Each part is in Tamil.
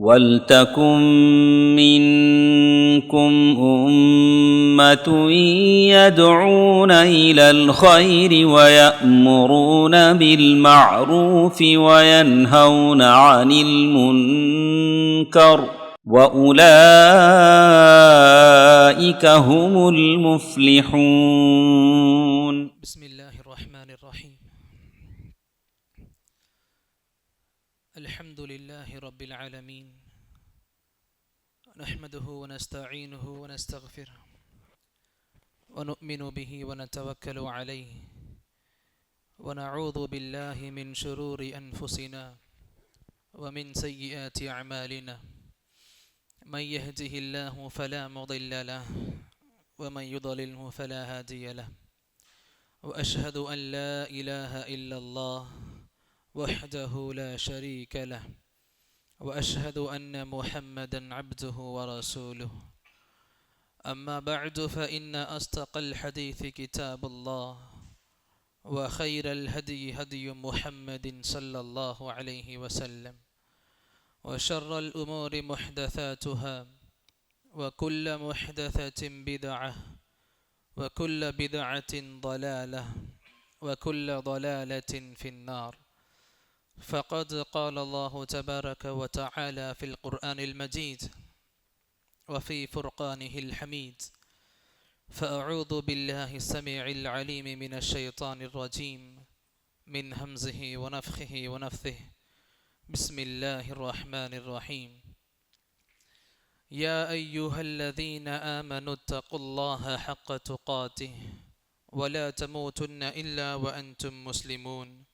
وَلْتَكُنْ مِنْكُمْ أُمَّةٌ يَدْعُونَ إِلَى الْخَيْرِ وَيَأْمُرُونَ بِالْمَعْرُوفِ وَيَنْهَوْنَ عَنِ الْمُنْكَرِ وَأُولَئِكَ هُمُ الْمُفْلِحُونَ. بسم الله الرحمن الرحيم. الحمد لله رب العالمين، نحمده ونستعينه ونستغفره ونؤمن به ونتوكل عليه ونعوذ بالله من شرور أنفسنا ومن سيئات أعمالنا، من يهده الله فلا مضل له ومن يضلله فلا هادي له، وأشهد أن لا إله إلا الله وحده لا شريك له، وأشهد أن محمدا عبده ورسوله. أما بعد، فإن أصدق الحديث كتاب الله، وخير الهدي هدي محمد صلى الله عليه وسلم، وشر الأمور محدثاتها، وكل محدثة بدعة، وكل بدعة ضلالة، وكل ضلالة في النار. فقد قال الله تبارك وتعالى في القرآن المجيد وفي فرقانه الحميد: فأعوذ بالله السميع العليم من الشيطان الرجيم، من همزه ونفخه ونفثه. بسم الله الرحمن الرحيم. يا أيها الذين آمنوا اتقوا الله حق تقاته ولا تموتن إلا وأنتم مسلمون.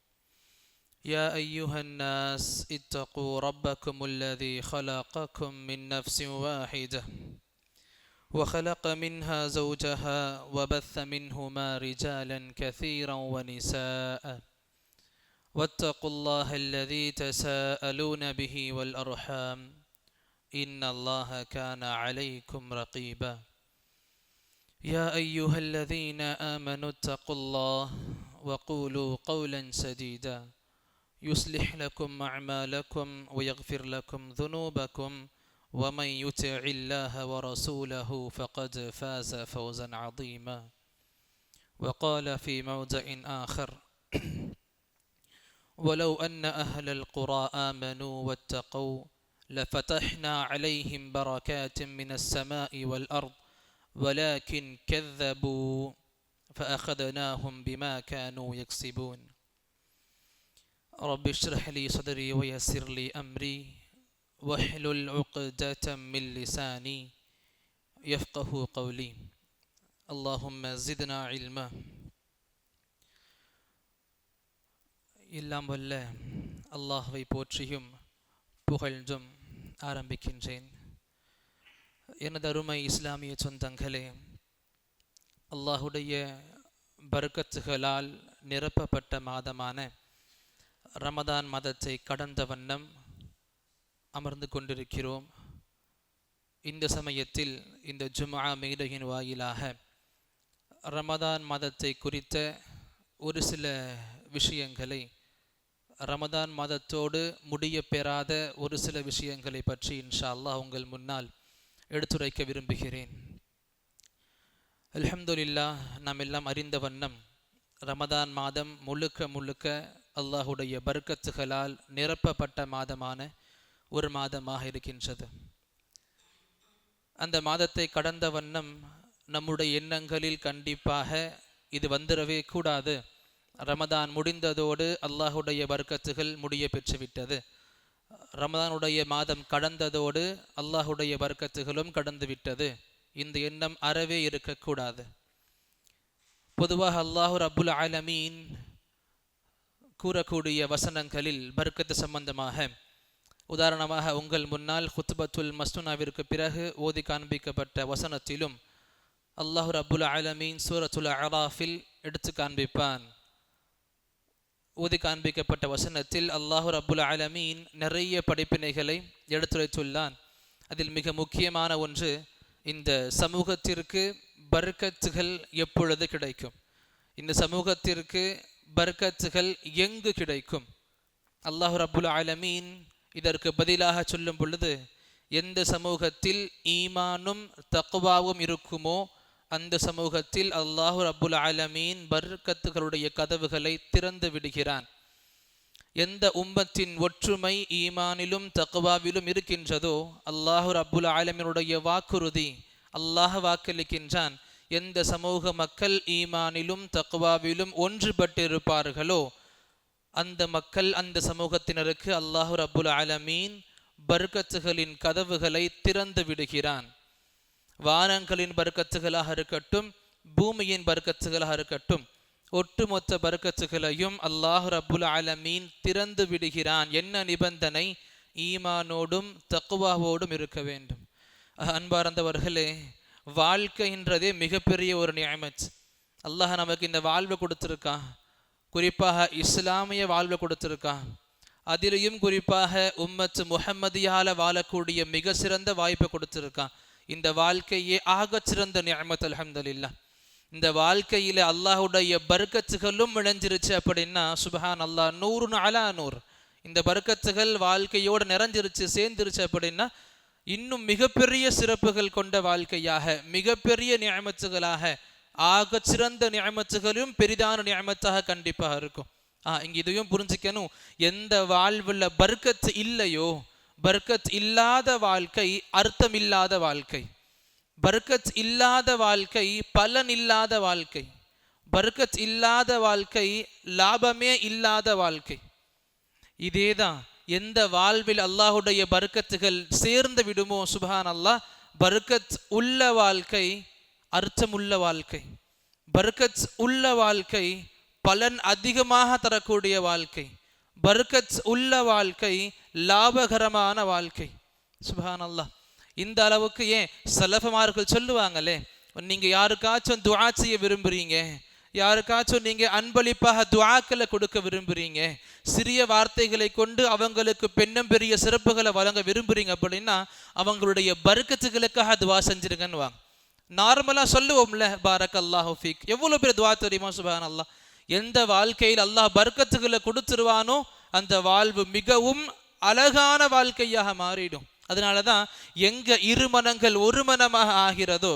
يا أيها الناس اتقوا ربكم الذي خلقكم من نفس واحدة وخلق منها زوجها وبث منهما رجالا كثيرا ونساء، واتقوا الله الذي تساءلون به والأرحام، إن الله كان عليكم رقيبا. يا أيها الذين آمنوا اتقوا الله وقولوا قولا سديدا يصلح لكم أعمالكم ويغفر لكم ذنوبكم، ومن يطع الله ورسوله فقد فاز فوزا عظيما. وقال في موضع آخر: ولو أن أهل القرى آمنوا واتقوا لفتحنا عليهم بركات من السماء والأرض ولكن كذبوا فأخذناهم بما كانوا يكسبون. رب اشرح لي صدري ويسر لي أمري واحلل عقدة من لساني يفقه قولي. اللهم زدنا علما. எல்லாம் வல்ல அல்லாஹ்வை போற்றியும் புகழ்ந்தும் ஆரம்பிக்கின்றேன். எனது அருமை இஸ்லாமிய சொந்தங்களே, அல்லாஹுடைய பர்க்கத்துகளால் நிரப்பப்பட்ட மாதமான ரமதான் மாதத்தை கடந்த வண்ணம் அமர்ந்து கொண்டிருக்கிறோம். இந்த சமயத்தில் இந்த ஜும்ஆ மேடையின் வாயிலாக ரமதான் மாதத்தை குறித்த ஒரு சில விஷயங்களை, ரமதான் மாதத்தோடு முடிய பெறாத ஒரு சில விஷயங்களை பற்றி இன்ஷா அல்லாஹ் உங்கள் முன்னால் எடுத்துரைக்க விரும்புகிறேன். அல்ஹம்துலில்லாஹ், நாம் எல்லாம் அறிந்த வண்ணம் ரமதான் மாதம் முழுக்க முழுக்க அல்லாஹுடைய பர்க்கத்துகளால் நிரப்பப்பட்ட மாதமான ஒரு மாதமாக இருக்கின்றது. அந்த மாதத்தை கடந்த வண்ணம் நம்முடைய எண்ணங்களில் கண்டிப்பாக இது வந்துடவே கூடாது, ரமதான் முடிந்ததோடு அல்லாஹுடைய பர்க்கத்துகள் முடிய பெற்றுவிட்டது, ரமதானுடைய மாதம் கடந்ததோடு அல்லாஹுடைய பர்க்கத்துகளும் கடந்து விட்டது, இந்த எண்ணம் அறவே இருக்கக்கூடாது. பொதுவாக அல்லாஹு ரப்புல் ஆலமீன் கூறக்கூடிய வசனங்களில் பர்க்கத்து சம்பந்தமாக, உதாரணமாக உங்கள் முன்னால் ஹுத்பத்துல் மஸ்னூனாவிற்கு பிறகு ஓதி காண்பிக்கப்பட்ட வசனத்திலும் அல்லாஹு ரப்புல் ஆலமீன் சூரத்துல் அராஃபில் எடுத்து காண்பிப்பான். ஓதி காண்பிக்கப்பட்ட வசனத்தில் அல்லாஹு ரப்புல் ஆலமீன் நிறைய படிப்பினைகளை எடுத்துரைத்துள்ளான். அதில் மிக முக்கியமான ஒன்று, இந்த சமூகத்திற்கு பர்க்கத்துகள் எப்பொழுது கிடைக்கும், இந்த சமூகத்திற்கு பர்க்கத்துகள் எங்கு கிடைக்கும். அல்லாஹ் ரப்புல் ஆலமீன் இதற்கு பதிலாக சொல்லும் பொழுது, எந்த சமூகத்தில் ஈமானும் தக்வாவும் இருக்குமோ அந்த சமூகத்தில் அல்லாஹு ரப்புல் ஆலமீன் பர்க்கத்துகளுடைய கதவுகளை திறந்து விடுகிறான். எந்த உம்மத்தின் ஒற்றுமை ஈமானிலும் தக்வாவிலும் இருக்கின்றதோ அல்லாஹு ரப்புல் ஆலமீனுடைய வாக்குறுதி, அல்லாஹ் வாக்களிக்கின்றான், எந்த சமூக மக்கள் ஈமானிலும் தக்வாவிலும் ஒன்றுபட்டு இருப்பார்களோ அந்த மக்கள், அந்த சமூகத்தினருக்கு அல்லாஹு ரப்புல் ஆலமீன் பர்க்கத்துகளின் கதவுகளை திறந்து விடுகிறான். வானங்களின் பர்க்கத்துகளாக இருக்கட்டும், பூமியின் பர்க்கத்துகளாக இருக்கட்டும், ஒட்டுமொத்த பர்க்கத்துகளையும் அல்லாஹ் ரப்புல் ஆலமீன் திறந்து விடுகிறான். என்ன நிபந்தனை? ஈமானோடும் தக்வாவோடும் இருக்க வேண்டும். அன்பார்ந்தவர்களே, வாழ்க்கைன்றதே மிகப்பெரிய ஒரு நிஅமத். அல்லாஹ் நமக்கு இந்த வாழ்வை கொடுத்துருக்கான். குறிப்பாக இஸ்லாமிய வாழ்வை கொடுத்துருக்கான். அதிலையும் குறிப்பாக உம்மத்து முஹம்மதியால வாழக்கூடிய மிக சிறந்த வாய்ப்பை கொடுத்துருக்கான். இந்த வாழ்க்கையே ஆகச்சிறந்த நிஅமத். அல்ஹம்துலில்லாஹ். இந்த வாழ்க்கையில அல்லாஹுடைய பர்க்கத்துகளும் விளைஞ்சிருச்சு அப்படின்னா சுப்ஹான் அல்லாஹ், 100 அலா 100. இந்த பர்க்கத்துகள் வாழ்க்கையோடு நிறைஞ்சிருச்சு, சேர்ந்துருச்சு அப்படின்னா இன்னும் மிகப்பெரிய சிறப்புகள் கொண்ட வாழ்க்கையாக, மிகப்பெரிய நிஅமத்துகளாக, ஆகச்சிறந்த நிஅமத்துகளும் பெரிதான நிஅமத்தாக கண்டிப்பாக இருக்கும். இங்க இதையும் புரிஞ்சுக்கணும். எந்த வாழ்வுல பர்க்கத் இல்லையோ, பர்க்கத் இல்லாத வாழ்க்கை அர்த்தம் இல்லாத வாழ்க்கை. பர்க்கத் இல்லாத வாழ்க்கை பலன் இல்லாத வாழ்க்கை. பர்க்கத் இல்லாத வாழ்க்கை லாபமே இல்லாத வாழ்க்கை. இதேதான் எந்த வாழ்வில் அல்லாஹுடைய பர்க்கத்துகள் சேர்ந்து விடுமோ சுப்ஹான் அல்லாஹ், பர்க்கத் உள்ள வாழ்க்கை அர்த்தமுள்ள வாழ்க்கை. பர்க்கத் உள்ள வாழ்க்கை பலன் அதிகமாக தரக்கூடிய வாழ்க்கை. பர்க்கத் உள்ள வாழ்க்கை லாபகரமான வாழ்க்கை. சுப்ஹான் அல்லாஹ். இந்த அளவுக்கு ஏன் சலஃபமார்கள் சொல்லுவாங்களே, நீங்க யாருக்காச்சும் துஆ செய்ய விரும்புறீங்க, யாருக்காச்சும் நீங்க அன்பளிப்பாக துஆக்களை கொடுக்க விரும்புறீங்க, சிறிய வார்த்தைகளை கொண்டு அவங்களுக்கு பெண்ணும் பெரிய சிறப்புகளை வழங்க விரும்புறீங்க அப்படின்னா அவங்களுடைய பர்க்கத்துகளுக்காக துஆ செஞ்சிருங்கன்னு வாங்க. நார்மலா சொல்லுவோம்ல, பாரக்கல்லாஹு ஃபீக், எவ்வளவு பேர் துஆ தெரியுமா? சுப்ஹான் அல்லாஹ். எந்த வாழ்க்கையில் அல்லாஹ் பர்க்கத்துகளை கொடுத்துருவானோ அந்த வாழ்வு மிகவும் அழகான வாழ்க்கையாக மாறிடும். அதனாலதான் எங்க இரு மனங்கள் ஒரு மனமாக ஆகிறதோ,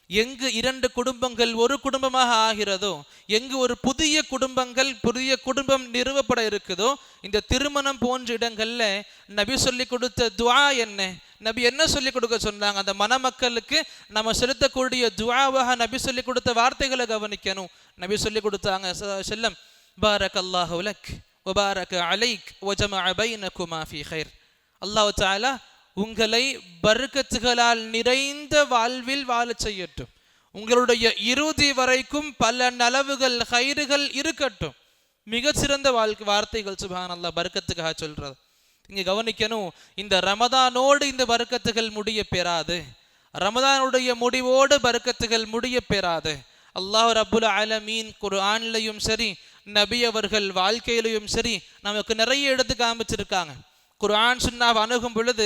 எங்கு இரண்டு குடும்பங்கள் ஒரு குடும்பமாக ஆகிறதோ, எங்கு ஒரு புதிய குடும்பம் நிறுவப்பட இருக்குதோ, இந்த திருமணம் போன்ற இடங்கள்ல நபி சொல்லி கொடுத்த துஆ என்ன? நபி என்ன சொல்லி கொடுக்க சொன்னாங்க? அந்த மணமக்களுக்கு நம்ம செலுத்தக்கூடிய துஆவாக நபி சொல்லி கொடுத்த வார்த்தைகளை கவனிக்கணும். நபி சொல்லி கொடுத்தாங்க, செல்லம், பாரக்கல்லாஹு லக் வ பாரக அலைக் வ ஜமஅ பைனகுமா ஃபீ கைர். அல்லாஹ் தஆலா உங்களை பர்க்கத்துகளால் நிறைந்த வாழ்வில் வாழச் செய்யட்டும். உங்களுடைய இறுதி வரைக்கும் பல நலவுகள் கைறுகள் இருக்கட்டும். மிகச்சிறந்த வார்த்தைகள் சுப்ஹான் அல்லாஹ், பர்க்கத்துக்காக சொல்றது. இங்க கவனிக்கணும், இந்த ரமதானோடு இந்த பர்க்கத்துகள் முடிய பெறாது. ரமதானுடைய முடிவோடு பர்க்கத்துகள் முடிய பெறாது. அல்லாஹ் ரப்புல் ஆலமீன் குர்ஆன்லயும் சரி, நபி அவர்கள் வாழ்க்கையிலையும் சரி நமக்கு நிறைய எடுத்து காமிச்சிருக்காங்க. குர்ஆன் சுன்னாவை அணுகும் பொழுது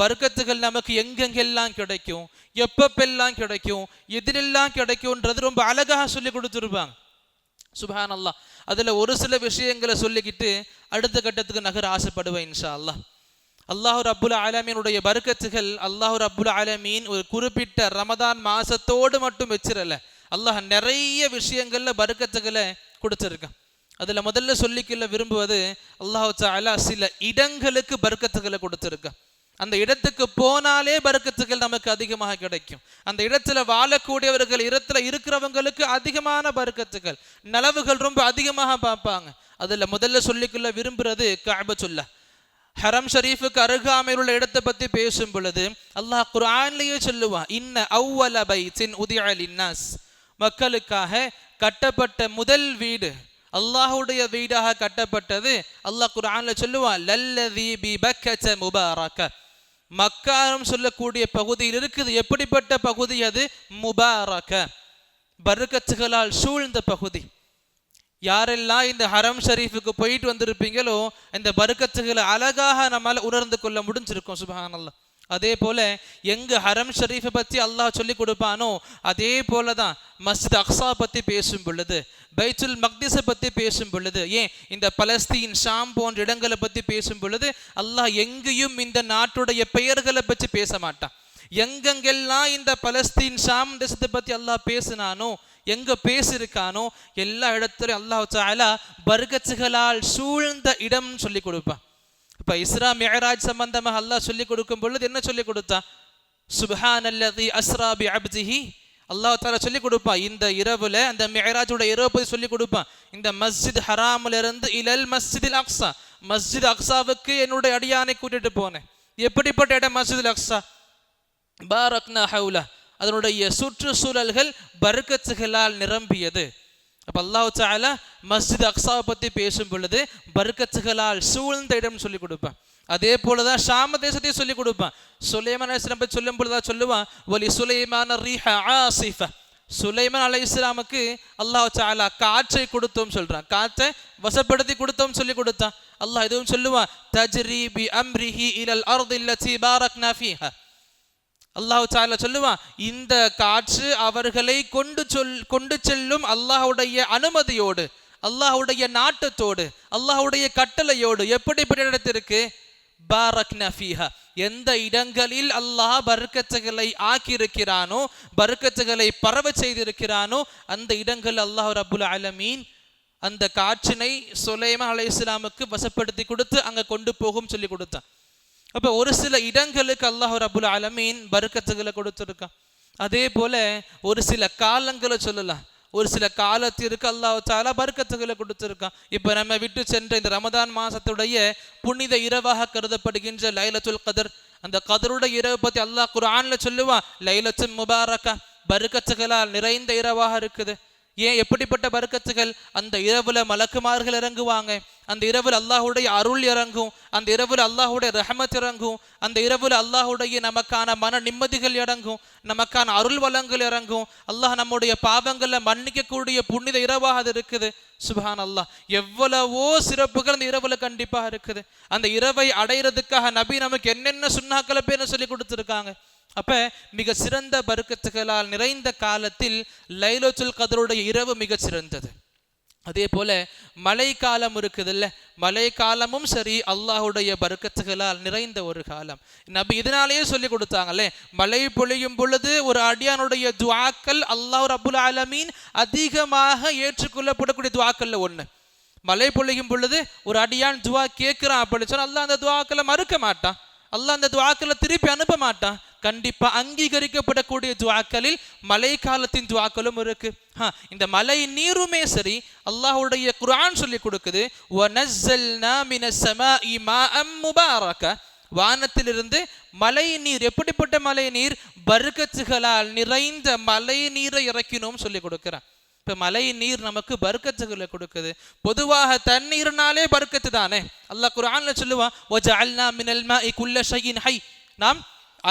பர்க்கத்துகள் நமக்கு எங்கெங்கெல்லாம் கிடைக்கும், எப்பப்பெல்லாம் கிடைக்கும், எதிரெல்லாம் கிடைக்கும்ன்றது ரொம்ப அழகாக சொல்லி கொடுத்துருப்பாங்க. சுப்ஹான் அல்லாஹ். அதுல ஒரு சில விஷயங்களை சொல்லிக்கிட்டு அடுத்த கட்டத்துக்கு நகர ஆசைப்படுவேன் இன்ஷா அல்லாஹ். அல்லாஹ் ரப்புல் ஆலமீனுடைய பர்க்கத்துகள் அல்லாஹ் ரப்புல் ஆலமீன் ஒரு குறிப்பிட்ட ரமதான் மாசத்தோடு மட்டும் வச்சிரல. அல்லாஹ் நிறைய விஷயங்கள்ல பர்க்கத்துகளை கொடுத்துருக்கான். அதுல முதல்ல சொல்லிக்கொள்ள விரும்புவது, அல்லாஹ் தஆலா சில இடங்களுக்கு பர்க்கத்துகளை கொடுத்துருக்கான். அந்த இடத்துக்கு போனாலே பர்க்கத்துகள் நமக்கு அதிகமாக கிடைக்கும். அந்த இடத்துல வாழக்கூடியவர்கள், இடத்துல இருக்கிறவங்களுக்கு அதிகமான பர்க்கத்துகள், நலவுகள் ரொம்ப அதிகமாக பார்ப்பாங்க. அதுல முதல்ல சொல்லிக்கொள்ள விரும்புறது கஅபத்துல்லாஹ். ஹரம் ஷரீஃபுக்கு அருகாமையில் உள்ள இடத்தை பத்தி பேசும் பொழுது அல்லாஹ் குர்ஆன்லயே சொல்லுவான், இன்ன அவ்வல பைத்தின் உதிஅ லின்னாஸ், மக்களுக்காக கட்டப்பட்ட முதல் வீடு, அல்லாஹ்வுடைய வீடாக கட்டப்பட்டது. அல்லாஹ் குர்ஆன்ல சொல்லுவான், லல்லதி பிபக்கத முபாரக, மக்காரம் சொல்லக்கூடிய பகுதியில் இருக்குது. எப்படிப்பட்ட பகுதி அது? முபாரக, பர்க்கத்துகளால் சூழ்ந்த பகுதி. யாரெல்லாம் இந்த ஹரம் ஷரீஃபுக்கு போயிட்டு வந்திருப்பீங்களோ இந்த பர்க்கத்துகளை அழகாக நம்மால உணர்ந்து கொள்ள முடிஞ்சிருக்கும். சுப்ஹானல்லாஹ். அதே போல எங்க ஹரம் ஷரீஃபை பத்தி அல்லாஹ் சொல்லி கொடுப்பானோ அதே போலதான் மஸ்ஜித் அக்ஸா பத்தி பேசும் பொழுது, பைத்துல் மக்திஸை பத்தி பேசும் பொழுது, ஏன் இந்த பலஸ்தீன் ஷாம் போன்ற இடங்களை பத்தி பேசும் பொழுது அல்லாஹ் எங்கேயும் இந்த நாட்டுடைய பெயர்களை பற்றி பேச மாட்டான். எங்கெங்கெல்லாம் இந்த பலஸ்தீன் ஷாம் தேசத்தை பத்தி அல்லாஹ் பேசினானோ, எங்க பேசியிருக்கானோ எல்லா இடத்துலையும் அல்லாஹ் தஆலா பர்கத்துகளால் சூழ்ந்த இடம் சொல்லி கொடுப்பான். இப்ப இஸ்ரா மிஅராஜ் சம்பந்தமாக அல்லாஹ் சொல்லி கொடுக்கும் பொழுது என்ன சொல்லி கொடுத்தா? சுப்ஹானல்லதி அஸ்ரா பி அப்திஹி. அல்லாஹ் தஆலா சொல்லி கொடுப்பான் இந்த இரவுல, அந்த மிஅராஜோட இரவு பத்தி சொல்லி கொடுப்பான். இந்த மஸ்ஜித் ஹராம்ல இருந்து இலல் மஸ்ஜிதில் அக்ஸா, மஸ்ஜித் அக்ஸாவுக்கு என்னுடைய அடியானை கூட்டிட்டு போனேன். எப்படிப்பட்ட இடம் மஸ்ஜிதுல் அக்ஸா? பாரக்னா ஹவுலா, அதனுடைய சுற்றுச்சூழல்கள் பர்கத்துகளால் நிரம்பியது. அப்ப அல்லாஹ் தஆலா மஸ்ஜித் அக்ஸாவை பத்தி பேசும் பொழுது பர்கத்துகளால் சூழ்ந்த இடம் சொல்லி கொடுப்பான். அதே போலதான் ஷாம தேசத்தை சொல்லி கொடுப்பான். சுலைமான் அலைஹிஸ்ஸலாம் பத்தி சொல்லும் பொழுதுதான் சொல்லுவான், வலி சுலைமான ரீஹ ஆசிஃப. சுலைமான் அலைஹிஸ்ஸலாமுக்கு அல்லாஹ் தஆலா காற்றை கொடுத்தோம் சொல்றான், காற்றை வசப்படுத்தி கொடுத்தோம் சொல்லி கொடுத்தான். அல்லாஹ் இதுவும் சொல்லுவான், தஜ்ரி பி அம்ரிஹி இலல் அர்தி அல்லதி பாரக்னா ஃபீஹா. அல்லாஹ் தஆலா சொல்லுவான், இந்த காற்று அவர்களை கொண்டு செல்லும் அல்லாஹ்வுடைய அனுமதியோடு, அல்லாஹ்வுடைய நாட்டத்தோடு, அல்லாஹ்வுடைய கட்டளையோடு. எப்படிப்பட்ட இடத்திற்கு? பாரக்னா ஃபீஹா, எந்த இடங்களில் அல்லாஹ் பர்க்கத்துகளை ஆக்கியிருக்கிறானோ, பர்க்கத்துகளை பரவ செய்திருக்கிறானோ அந்த இடங்கள் அல்லாஹ் ரப்புல் ஆலமீன் அந்த காற்றினை சுலைமான் அலைஹிஸ்ஸலாமுக்கு வசப்படுத்தி கொடுத்து அங்க கொண்டு போகும் சொல்லி கொடுத்தான். அப்ப ஒரு சில இடங்களுக்கு அல்லாஹ் ரப்புல் ஆலமீன் பர்க்கத்துகளை கொடுத்திருக்கான். அதே போல ஒரு சில காலங்களை சொல்லலாம், ஒரு சில காலத்திற்கு அல்லாஹ் தஆலா பர்க்கத்துகளை கொடுத்திருக்கான். இப்ப நம்ம விட்டு சென்ற இந்த ரமதான் மாசத்துடைய புனித இரவாக கருதப்படுகின்ற லைலத்துல் கத்ர், அந்த கத்ருடைய இரவு பத்தி அல்லாஹ் குர்ஆன்ல சொல்லுவான், லைலத்துல் முபாரக்கா, பர்க்கத்துகளால் நிறைந்த இரவாக இருக்குது. ஏன் எப்படிப்பட்ட பர்க்கத்துகள்? அந்த இரவுல மலக்குமார்கள் இறங்குவாங்க, அந்த இரவுல அல்லாஹ்வுடைய அருள் இறங்கும், அந்த இரவுல அல்லாஹ்வுடைய ரஹமத் இறங்கும், அந்த இரவுல அல்லாஹ்வுடைய நமக்கான மன நிம்மதிகள் இறங்கும், நமக்கான அருள் வளங்கள் இறங்கும். அல்லாஹ் நம்முடைய பாவங்களை மன்னிக்கக்கூடிய புனித இரவாக அது இருக்குது. சுப்ஹான் அல்லாஹ், எவ்வளவோ சிறப்புகள் அந்த இரவுல கண்டிப்பாக இருக்குது. அந்த இரவை அடைகிறதுக்காக நபி நமக்கு என்னென்ன சுன்னாக்களை பேர் சொல்லி கொடுத்துருக்காங்க. அப்ப மிக சிறந்த பர்க்கத்துகளால் நிறைந்த காலத்தில் லைலத்துல் கத்ருடைய இரவு மிக சிறந்தது. அதே போல மழை காலம் இருக்குதுல்ல, மழை காலமும் சரி அல்லாஹ்வுடைய பர்க்கத்துகளால் நிறைந்த ஒரு காலம். நபி இதனாலேயே சொல்லி கொடுத்தாங்களே, மழை பொழியும் பொழுது ஒரு அடியானுடைய துஆக்கள் அல்லாஹ் ரப்புல் ஆலமீன் அதிகமாக ஏற்றுக்கொள்ளப்படக்கூடிய துஆக்கள்ல ஒண்ணு. மழை பொழியும் பொழுது ஒரு அடியான் துஆ கேட்கிறான் அப்படின்னு சொன்னா அல்லாஹ் அந்த துஆக்களை மறுக்க மாட்டான், அல்லாஹ் அந்த துஆக்களை திருப்பி அனுப்ப மாட்டான். கண்டிப்பா அங்கீகரிக்கப்படக்கூடிய துஆக்களில் மழை காலத்தின் துஆக்களும் இருக்கு. இந்த மழை நீருமே சரி அல்லாஹ்வுடைய குர்ஆன் சொல்லி கொடுக்குது, வனஸ்ஸல்னா மினஸ் ஸமாஇ மாஅம் முபாரக, வானத்திலிருந்து மழை நீர். எப்படிப்பட்ட மழை நீர்? பர்க்கத்துகளால் நிறைந்த மழை நீரை இறக்கினோம் சொல்லி கொடுக்கிறான். இப்ப மழை நீர் நமக்கு பர்க்கத்துகளை கொடுக்குது. பொதுவாக தண்ணீர்னாலே பர்க்கத்து தானே. அல்லாஹ் குர்ஆன்ல சொல்லுவான், வஜஅல்னா மினல் மாஇ குல்ல ஷைஇன் ஹை, நாம்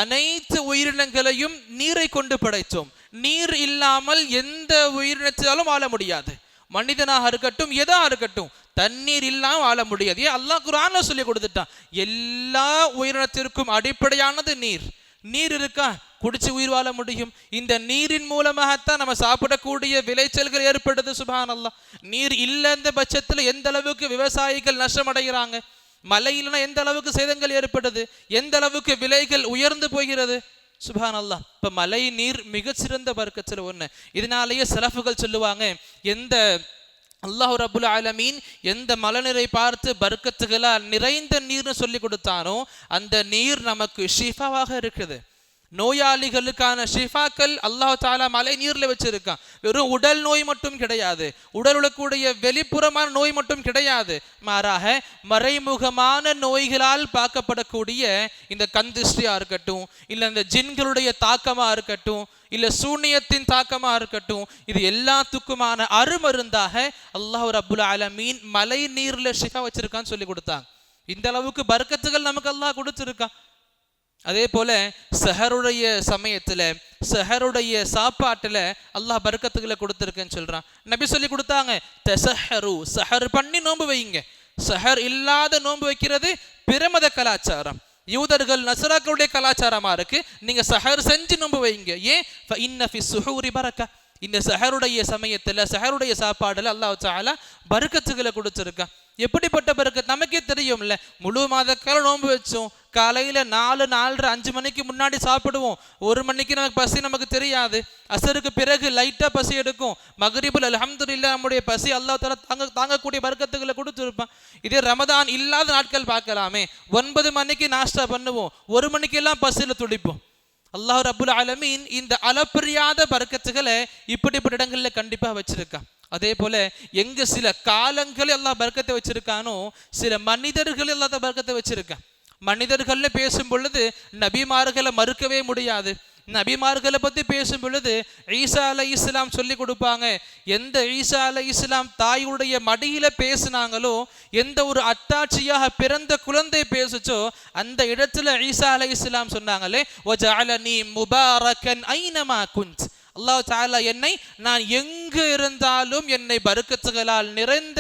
அனைத்து உயிரினங்களையும் நீரை கொண்டு படைத்தோம். நீர் இல்லாமல் எந்த உயிரினத்தாலும் வாழ முடியாது, மனிதனாக இருக்கட்டும் எதா இருக்கட்டும், தண்ணீர் இல்லாமல் வாழ முடியாது. ஏன் அல்லாஹ் குர்ஆன்ல சொல்லி கொடுத்துட்டான், எல்லா உயிரினத்திற்கும் அடிப்படையானது நீர். நீர் இருக்கா, குடிச்சு உயிர் வாழ முடியும். இந்த நீரின் மூலமாகத்தான் நம்ம சாப்பிடக்கூடிய விளைச்சல்கள் ஏற்படுது. சுப்ஹானல்லாஹ், நீர் இல்லைன்ற பட்சத்தில் எந்த அளவுக்கு விவசாயிகள் நஷ்டம் அடைகிறாங்க, மழை இல்லைன்னா எந்த அளவுக்கு சேதங்கள் ஏற்படுது, எந்த அளவுக்கு விலைகள் உயர்ந்து போகிறது. சுப்ஹானல்லாஹ், இப்ப மழை நீர் மிகச்சிறந்த பர்க்கத்துல ஒண்ணு. இதனாலேயே சலஃபுகள் சொல்லுவாங்க, எந்த அல்லாஹ் ரப்புல் ஆலமீன் எந்த மழைநீரை பார்த்து பர்க்கத்துகளால் நிறைந்த நீர்னு சொல்லி கொடுத்தானோ அந்த நீர் நமக்கு ஷிஃபாவாக இருக்குது. நோயாளிகளுக்கான ஷிஃபாக்கள் அல்லாஹ் தஆலா மழை நீர்ல வச்சிருக்கான். வெறும் உடல் நோய் மட்டும் கிடையாது, உடலுடைய வெளிப்புறமான நோய் மட்டும் கிடையாது, மாறாக மறைமுகமான நோய்களால் பார்க்கப்படக்கூடிய இந்த கந்திஷ்டியா இருக்கட்டும், இல்ல இந்த ஜின்களுடைய தாக்கமா இருக்கட்டும், இல்ல சூனியத்தின் தாக்கமா இருக்கட்டும், இது எல்லாத்துக்குமான அருமருந்தாக அல்லாஹ் ரப்புல் ஆலமீன் மழை நீர்ல ஷிஃபா வச்சிருக்கான்னு சொல்லி கொடுத்தாங்க. இந்த அளவுக்கு பர்க்கத்துகள் நமக்கு அல்லாஹ் கொடுத்திருக்கான். அதே போல சஹருடைய சமயத்துல, சஹருடைய சாப்பாட்டுல அல்லாஹ் பர்க்கத்துகளை கொடுத்திருக்கேன்னு சொல்றான். நபி சொல்லி கொடுத்தாங்க, தஸஹரு, சஹர் பண்ணி நோன்பு வைங்க. சஹர் இல்லாத நோன்பு வைக்கிறது பிரமத கலாச்சாரம். யூதர்கள் நசராக்களுடைய கலாச்சாரமா இருக்கு. நீங்க சஹர் செஞ்சு நம்ப வைங்க. ஏன்? இன்ன ஃபி சுஹூரி பரக்கா, இந்த சஹருடைய சமயத்துல சஹருடைய சாப்பாடுல அல்லாஹ் தஆலா பரக்கத்துகளை கொடுத்திருக்கான். எப்படிப்பட்ட பரக்கத் நமக்கே தெரியும்ல. முழு மாத காலம் நோன்பு வச்சோம், காலையில 4, 4:30, 5 மணிக்கு முன்னாடி சாப்பிடுவோம். 1 மணிக்கு நமக்கு பசி நமக்கு தெரியாது. அசருக்கு பிறகு லைட்டா பசி எடுக்கும். மக்ரிபுல் அல்ஹம்துலில்லாஹ் நம்முடைய பசி அல்லாஹ் தஆலா தாங்கக்கூடிய பரக்கத்துகளை கொடுத்திருப்பான். இதே ரமதான் இல்லாத நாட்கள் பார்க்கலாமே, 9 மணிக்கு நாஸ்டா பண்ணுவோம், 1 மணிக்கு எல்லாம் பசியில துடிப்போம். அல்லாஹ் ரப்புல் ஆலமீன் இந்த அளப்பரியாத பரக்கத்துகளை இப்படிப்பட்ட இடங்கள்ல கண்டிப்பா வச்சிருக்கான். அதே போல எங்க சில காலங்களில் அல்லாஹ் பரக்கத்தை வச்சிருக்கானோ, சில மனிதர்கள் அல்லாஹ் பரக்கத்தை வச்சிருக்கான். மனிதர்கள்ல பேசும் பொழுது நபிமார்களை மறுக்கவே முடியாது. நபிமார்களை பத்தி பேசும் பொழுது ஈசா அலைஹிஸ்ஸலாம் சொல்லி கொடுப்பாங்க. எந்த ஈசா அலைஹிஸ்ஸலாம் தாயுடைய மடியில பேசினாங்களோ, எந்த ஒரு அத்தாட்சியாக பிறந்த குழந்தை பேசுச்சோ, அந்த இடத்துல ஈசா அலைஹிஸ்ஸலாம் சொன்னாங்களே, வஜஅலனி முபாரக்கன் ஐனமா குன்த், அல்லாஹ் தஆலா என்னை நான் எங்கு இருந்தாலும் என்னை பரக்கத்துகளால் நிறைந்த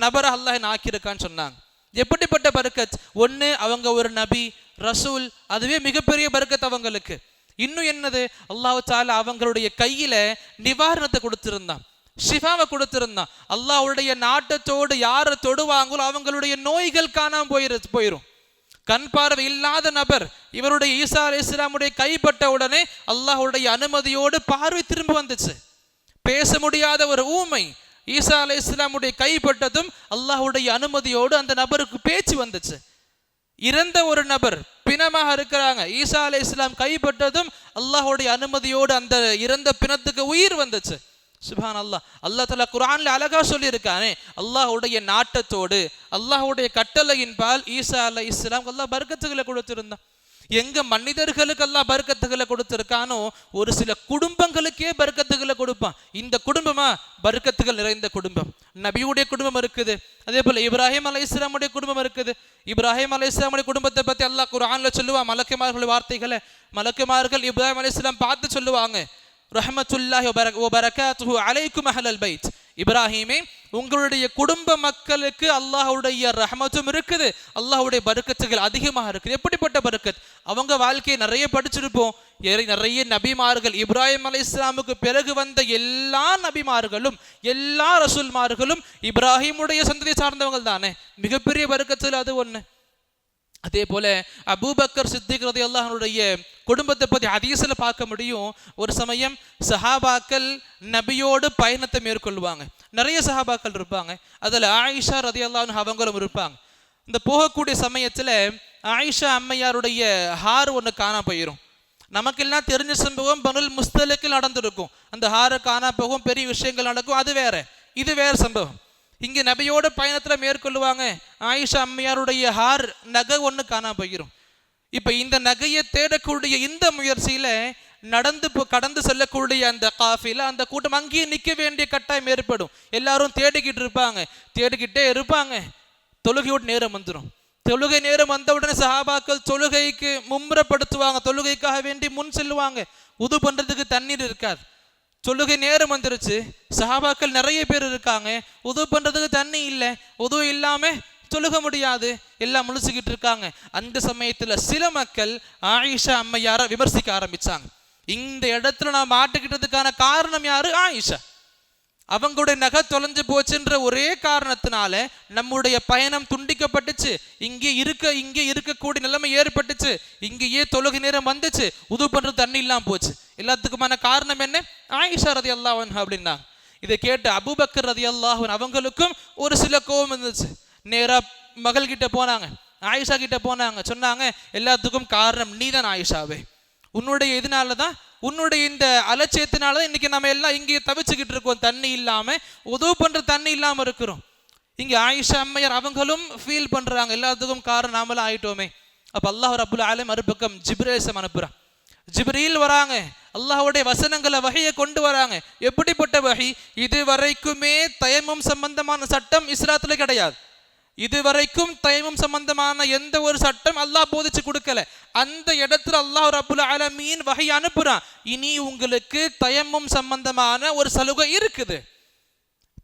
நபர் அல்லாஹ் ஆக்கியிருக்கான்னு சொன்னாங்க. எப்படிப்பட்ட பரக்கத்? ஒன்று, அவங்க ஒரு நபி ரசூல், அதுவே மிகப்பெரிய பரக்கத் அவங்களுக்கு. இன்னும் என்னது? அல்லாஹ் தஆலா அவங்களுடைய கையில நிவாரணத்தை கொடுத்திருந்தான், ஷிஃபாவை கொடுத்திருந்தான். அல்லாஹ்வுடைய நாட்டத்தோடு யாரை தொடுவாங்களோ அவங்களுடைய நோய்கள் காணாம போயிரும். கண் பார்வை இல்லாத நபர் இவருடைய ஈசா அலைஹிஸ்ஸலாமுடைய கைப்பட்ட உடனே அல்லாஹ்வுடைய அனுமதியோடு பார்வை திரும்ப வந்துச்சு. பேச முடியாத ஒரு ஊமை ஈசா அலைஹிஸ்ஸலாமுடைய கைப்பட்டதும் அல்லாஹ்வுடைய அனுமதியோடு அந்த நபருக்கு பேச்சு வந்துச்சு. இறந்த ஒரு நபர் பிணமாக இருக்கிறாங்க, ஈசா அலைஹிஸ்ஸலாம் கைப்பட்டதும் அல்லாஹ்வுடைய அனுமதியோடு அந்த இறந்த பிணத்துக்கு உயிர் வந்துச்சு. சுப்ஹான் அல்லாஹ். அல்லாஹ் தஆலா குர்ஆன்ல அழகா சொல்லி இருக்கானே, அல்லாஹ்வுடைய நாட்டத்தோடு அல்லாஹ்வுடைய கட்டளையின் பால் ஈசா அலைஹிஸ்ஸலாம் அல்லாஹ் பரக்கத்துகளை கொடுத்திருந்தான். எங்க மனிதர்களுக்கு அல்லாஹ் பரக்கத்துகளை கொடுத்திருக்கானோ, ஒரு சில குடும்பங்களுக்கே பரக்கத்துகளை கொடுப்பான். இந்த குடும்பமா பரக்கத்துகள் நிறைந்த குடும்பம். நபியுடைய குடும்பம் இருக்குது, அதே போல இப்ராஹிம் அலைஹிஸ்ஸலாமுடைய குடும்பம் இருக்குது. இப்ராஹிம் அலைஹிஸ்ஸலாமுடைய குடும்பத்தை பத்தி அல்லாஹ் குர்ஆன்ல சொல்லுவான். மலக்குமார்கள் வார்த்தைகளை மலக்குமார்கள் இப்ராஹிம் அலைஹிஸ்ஸலாம் பார்த்து சொல்லுவாங்க, ரஹ்மத்துல்லாஹி வ பரகாத்துஹு அலைக்கும் அஹ்லல் பைத், இப்ராஹிமே உங்களுடைய குடும்ப மக்களுக்கு அல்லாஹ்வுடைய ரஹ்மத்தும் இருக்குது, அல்லாஹ்வுடைய பரக்கத்துகள் அதிகமாக இருக்குது. எப்படிப்பட்ட பரக்கத்? அவங்க வாழ்க்கையை நிறைய படிச்சிருப்போம். நிறைய நபிமார்கள், இப்ராஹிம் அலைஹிஸ்ஸலாமுக்கு பிறகு வந்த எல்லா நபிமார்களும் எல்லா ரசூல்மார்களும் இப்ராஹிமுடைய சந்ததியை சார்ந்தவங்க தானே. மிகப்பெரிய பரக்கத்தில் அது ஒன்று. அதே போல அபூபக்கர் சித்திக் ரலியல்லாஹு அன்ஹுடைய குடும்பத்தை பற்றி ஹதீஸ்ல பார்க்க முடியும். ஒரு சமயம் சஹாபாக்கள் நபியோடு பயணத்தை மேற்கொள்வாங்க. நிறைய சஹாபாக்கள் இருப்பாங்க, அதில் ஆயிஷா ரலியல்லாஹு அன்ஹா அவங்களும் இருப்பாங்க. இந்த போகக்கூடிய சமயத்தில் ஆயிஷா அம்மையாருடைய ஹார் ஒன்று காணா போயிடும். நமக்கெல்லாம் தெரிஞ்ச சம்பவம் பனுல் முஸ்தலிக்கில் நடந்திருக்கும். அந்த ஹாரை காணா போகும், பெரிய விஷயங்கள் நடக்கும், அது வேற. இது வேற சம்பவம். இங்க நபியோட பயணத்துல மேற்கொள்ளுவாங்க. ஆயிஷா அம்மையாருடைய ஹார் நகை ஒன்று காணாம போயிடும். இப்ப இந்த நகையை தேடக்கூடிய இந்த முயற்சியில கடந்து செல்லக்கூடிய அந்த காஃபில அந்த கூட்டம் அங்கேயே நிற்க வேண்டிய கட்டாயம் ஏற்படும். எல்லாரும் தேடிக்கிட்டே இருப்பாங்க. தொழுகையோட நேரம் வந்துடும். தொழுகை நேரம் வந்த உடனே சஹாபாக்கள் தொழுகைக்கு மும்முரப்படுத்துவாங்க. தொழுகைக்காக வேண்டி முன் செல்லுவாங்க. உது பண்றதுக்கு தண்ணீர் இருக்காது. தொழுகை நேரம் வந்துருச்சு, சஹாபாக்கள் நிறைய பேர் இருக்காங்க, உது பண்றதுக்கு தண்ணி இல்லை, உது இல்லாம தொழுக முடியாது, எல்லாம் முழிச்சுக்கிட்டு இருக்காங்க. அந்த சமயத்துல சில மக்கள் ஆயிஷா அம்மையாரை விமர்சிக்க ஆரம்பிச்சாங்க. இந்த இடத்துல நான் மாட்டுக்கிட்டதுக்கான காரணம் யாரு? ஆயிஷா. அவங்களுடைய நகை தொலைஞ்சு போச்சுன்ற ஒரே காரணத்தினால நம்முடைய பயணம் துண்டிக்கப்பட்டுச்சு, இங்கே இருக்கக்கூடிய நிலைமை ஏற்பட்டுச்சு, இங்கேயே தொழுகை நேரம் வந்துச்சு, உது பண்றது தண்ணி இல்லாம போச்சு. எல்லாத்துக்குமான காரணம் என்ன? ஆயிஷா ரலியல்லாஹு அன்ஹா அப்படின்னாங்க. இதை கேட்டு அபூபக்கர் ரலியல்லாஹு அன்ஹு அவங்களுக்கும் ஒரு சில கோபம் இருந்துச்சு. நேரா மகள் கிட்ட போனாங்க, ஆயிஷா கிட்ட போனாங்க. சொன்னாங்க, எல்லாத்துக்கும் காரணம் நீதான் ஆயிஷாவே. உன்னுடைய இதனாலதான், உன்னுடைய இந்த அலட்சியத்தினாலதான் இன்னைக்கு நம்ம எல்லாம் இங்கே தவிச்சுக்கிட்டு இருக்கோம். தண்ணி இல்லாம, உதவு பண்ற தண்ணி இல்லாம இருக்கிறோம். இங்க ஆயிஷா அம்மையார் அவங்களும் ஃபீல் பண்றாங்க, எல்லாத்துக்கும் காரணம் நாமளும் ஆயிட்டோமே. அப்ப அல்லாஹ் ரப்புல் ஆலமீன் மறுபக்கம் ஜிப்ரீல் அனுப்புறான். ஜிப்ரீல் வராங்க, அல்லாஹ்வுடைய வசனங்களை வஹியை கொண்டு வராங்க. எப்படிப்பட்ட வஹி? இதுவரைக்குமே தயம்மம் சம்பந்தமான சட்டம் இஸ்லாத்துல கிடையாது. இதுவரைக்கும் தயம்மம் சம்பந்தமான எந்த ஒரு சட்டம் அல்லாஹ் போதிச்சு கொடுக்கல. அந்த இடத்துல அல்லாஹ் ரப்புல் ஆலமீன் வஹி அனுப்புறான். இனி உங்களுக்கு தயம்மம் சம்பந்தமான ஒரு சலுகை இருக்குது.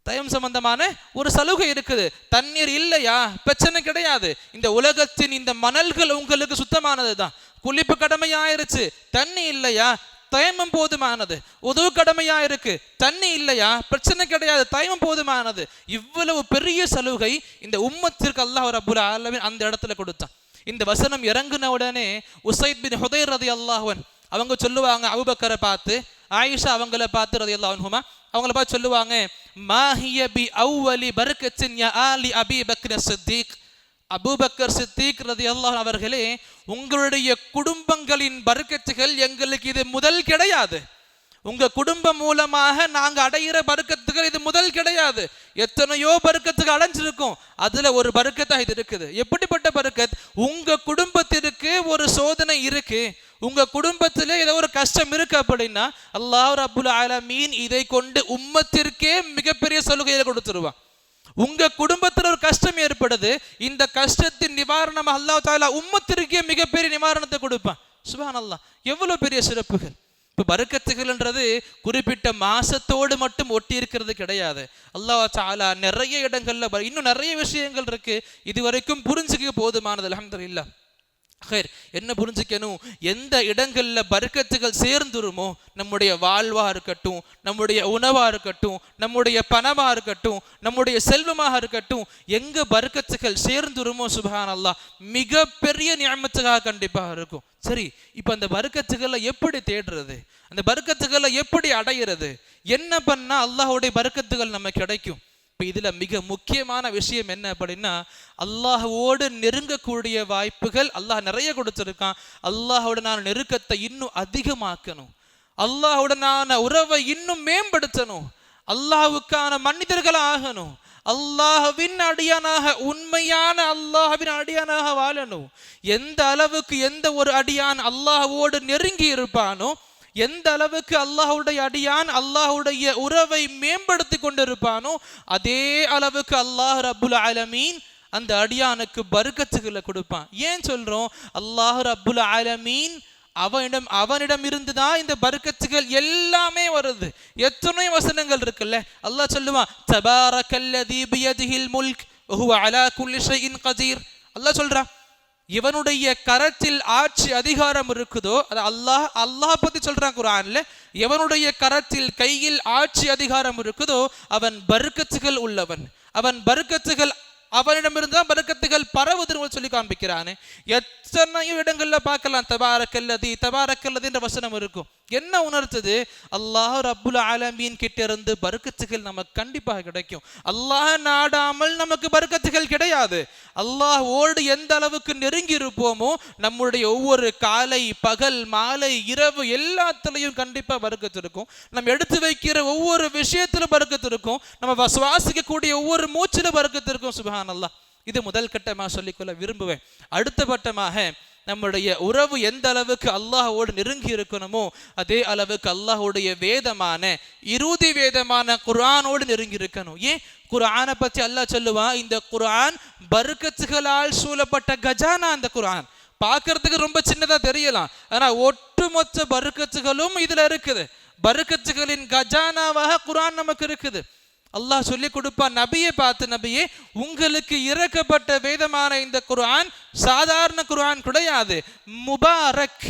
தயம் சம்பந்தமான ஒரு சலுகை இருக்குது. தண்ணீர் இல்லையா, பிரச்சனை கிடையாது. இந்த உலகத்தின் இந்த மணல்கள் உங்களுக்கு சுத்தமானது தான். குளிப்பு கடமையாயிருச்சு, தண்ணி இல்லையா, தயமம் போதுமானது. உதவு கடமையா இருக்கு, தண்ணி இல்லையா, பிரச்சனை கிடையாது, தயமம் போதுமானது. இவ்வளவு பெரிய சலுகை இந்த உம்மத்திற்கு அல்லாஹ் ரப்புல் ஆலமீன் அந்த இடத்துல கொடுத்தான். இந்த வசனம் இறங்குன உடனே உஸைத் பின் ஹுதைர் ரலியல்லாஹு அன்ஹு அவங்க சொல்லுவாங்க, அபூபக்கரை பார்த்து, ஆயிஷா அவங்கள பார்த்து ரலியல்லாஹு அன்ஹுமா அவங்கள பார்த்து சொல்லுவாங்க, மாஹிய பி அவ்வலி பரக்கத்தின் யா ஆலி அபீ பக்ர் சித்தீக். அபூபக்கர் சித்தீக் ரலியல்லாஹு அன்ஹு அவர்களே, உங்களுடைய குடும்பங்களின் பரக்கத்துகள் எங்களுக்கு இது முதல் கிடையாது. உங்க குடும்பம் மூலமாக நாங்க அடையிற பரக்கத்துகள் இது முதல் கிடையாது. எத்தனையோ பரக்கத்துக்கு அடைஞ்சிருக்கும், அதுல ஒரு பரக்கத்தா இது இருக்குது. எப்படிப்பட்ட பரக்கத்? உங்க குடும்பத்திற்கு ஒரு சோதனை இருக்கு, உங்க குடும்பத்துல ஏதோ ஒரு கஷ்டம் இருக்கு அப்படின்னா அல்லாஹ் ரப்புல் ஆலமீன் இதை கொண்டு உம்மத்திற்கே மிகப்பெரிய சலுகையை கொடுத்துருவான். உங்க குடும்பத்துல ஒரு கஷ்டம் ஏற்படுது, இந்த கஷ்டத்தின் நிவாரணம் அல்லாஹ் தஆலா உம்மத்திற்கே மிகப்பெரிய நிவாரணத்தை கொடுப்பான். சுப்ஹானல்லாஹ், எவ்வளவு பெரிய சிறப்புகள். இப்போ பரக்கத்துகள்ன்றது குறிப்பிட்ட மாசத்தோடு மட்டும் ஒட்டி இருக்கிறது கிடையாது. அல்லாஹ் தஆலா நிறைய இடங்கள்ல இன்னும் நிறைய விஷயங்கள் இருக்கு, இதுவரைக்கும் புரிஞ்சுக்க போதுமானது. அல்ஹம்துலில்லாஹ். என்ன புரிஞ்சுக்கணும்? எந்த இடங்கள்ல பரக்கத்துகள் சேர்ந்துருமோ, நம்முடைய வாழ்வா இருக்கட்டும், நம்முடைய உணவா இருக்கட்டும், நம்முடைய பணமா இருக்கட்டும், நம்முடைய செல்வமாக இருக்கட்டும், எங்க பரக்கத்துகள் சேர்ந்துருமோ சுப்ஹானல்லாஹ் மிக பெரிய நிஅமத்துக்காக கண்டிப்பாக இருக்கும். சரி, இப்ப அந்த பரக்கத்துகளை எப்படி தேடுறது, அந்த பரக்கத்துகளை எப்படி அடையிறது, என்ன பண்ணா அல்லாஹ்வுடைய பரக்கத்துகள் நமக்கு கிடைக்கும்? இப்போ இதில் மிக முக்கியமான விஷயம் என்ன அப்படின்னா, அல்லாஹ்வோடு நெருங்கக்கூடிய வாய்ப்புகள் அல்லாஹ் நிறைய கொடுத்துருக்கான். அல்லாஹ்வுடனான நெருக்கத்தை இன்னும் அதிகமாக்கணும், அல்லாஹ்வுடனான உறவை இன்னும் மேம்படுத்தணும், அல்லாஹ்வுக்கான மனிதர்கள் ஆகணும், அல்லாஹ்வின் அடியானாக, உண்மையான அல்லாஹ்வின் அடியானாக வாழணும். எந்த அளவுக்கு எந்த ஒரு அடியான் அல்லாஹ்வோடு நெருங்கி இருப்பானோ, எந்த அளவுக்கு அல்லாஹ்வுடைய அடியான் அல்லாஹ்வுடைய உறவை மேம்படுத்தி கொண்டிருப்பானோ, அதே அளவுக்கு அல்லாஹ் ரப்புல் ஆலமீன் அந்த அடியானுக்கு பரக்கத்துகளை கொடுப்பான். ஏன் சொல்றோம்? அல்லாஹ் ரப்புல் ஆலமீன் அவனிடம் இருந்துதான் இந்த பரக்கத்துகள் எல்லாமே வருது. எத்தனை வசனங்கள் இருக்குல்ல, அல்லாஹ் சொல்லுவான், தபாரக்கல்லதீ பியதிஹில் முல்க் வஹுவ அலா குல்லி ஷைஇன் கதீர். அல்லாஹ் சொல்றான், இவனுடைய கரத்தில் ஆட்சி அதிகாரம் இருக்குதோ, அது அல்லாஹ் பத்தி சொல்றான் குர்ஆன்ல, எவனுடைய கரத்தில் கையில் ஆட்சி அதிகாரம் இருக்குதோ அவன் பரக்கத்துகள் உள்ளவன், அவன் பரக்கத்துகள் அவனிடமிருந்தான் பரக்கத்துகள் பரவுதுன்னு சொல்லி காண்பிக்கிறானே. எத்தனையோ இடங்கள்ல பார்க்கலாம் தபாரக்கல்லதி என்ற வசனம் இருக்கும். என்ன உணர்த்துது? அல்லாஹ் ரப்புல் ஆலமீன் கிட்ட இருந்து பரக்கத்துகள் நமக்கு கண்டிப்பாக கிடைக்கும். அல்லாஹ் நாடாமல் நமக்கு பரக்கத்துகள் கிடையாது. அல்லாஹ்வோடு எந்த அளவுக்கு நெருங்கி இருப்போமோ, நம்முடைய ஒவ்வொரு காலை பகல் மாலை இரவு எல்லாத்துலையும் கண்டிப்பா பரக்கத்து இருக்கும். நம்ம எடுத்து வைக்கிற ஒவ்வொரு விஷயத்துல பரக்கத்து இருக்கும். நம்ம சுவாசிக்கக்கூடிய ஒவ்வொரு மூச்சில பரக்கத்து இருக்கும். சுப்ஹானல்லாஹ். இது முதல் கட்டமாக சொல்லிக்கொள்ள விரும்புவேன். அடுத்த பட்டமாக, நம்முடைய உறவு எந்த அளவுக்கு அல்லாஹ்வோடு நெருங்கி இருக்கணுமோ அதே அளவுக்கு அல்லாஹ்வுடைய வேதமான இறுதி வேதமான குர்ஆனோடு நெருங்கி இருக்கணும். ஏன்? குர்ஆனை பற்றி அல்லாஹ் சொல்லுவான், இந்த குர்ஆன் பரக்கத்துகளால் சூழப்பட்ட கஜானா. அந்த குர்ஆன் பார்க்கறதுக்கு ரொம்ப சின்னதா தெரியலாம், ஆனா ஒட்டுமொத்த பரக்கத்துகளும் இதுல இருக்குது. பரக்கத்துகளின் கஜானாவாக குர்ஆன் நமக்கு இருக்குது. அல்லாஹ் சொல்லி கொடுப்பான் நபியை பார்த்து, நபியே, உங்களுக்கு இறக்கப்பட்ட வேதமான இந்த குர்ஆன் சாதாரண குர்ஆன் கிடையாது, முபாரக்.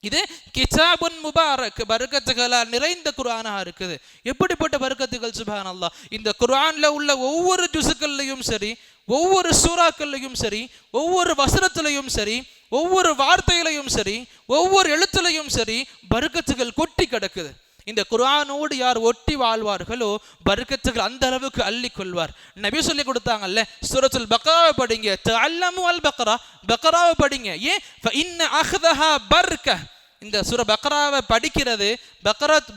இது கிதாபுன் முபாரக், பரக்கத்துகளால் நிறைந்த குர்ஆனாக இருக்குது. எப்படிப்பட்ட பரக்கத்துகள் சுப்ஹானல்லாஹ்! இந்த குர்ஆன்ல உள்ள ஒவ்வொரு ஜுஸுக்கள்லையும் சரி, ஒவ்வொரு சூறாக்கள்லையும் சரி, ஒவ்வொரு வசனத்திலையும் சரி, ஒவ்வொரு வார்த்தையிலையும் சரி, ஒவ்வொரு எழுத்துலையும் சரி பரக்கத்துகள் கொட்டி கிடக்குது. இந்த குர்ஆனோடு யார் ஒட்டி வாழ்வார்களோ பரக்கத்துகள் அந்த அளவுக்கு அள்ளி கொள்வார். நபி சொல்லி கொடுத்தாங்கல்ல, சூரத்துல் பக்ராவை படிங்க, தஅல்லமு அல் பக்ரா, பக்ராவை படிங்க. ஏன்? ஃபஇன்ன அஹ்தஹா பர்க. இந்த சூர பக்ராவை படிக்கிறது,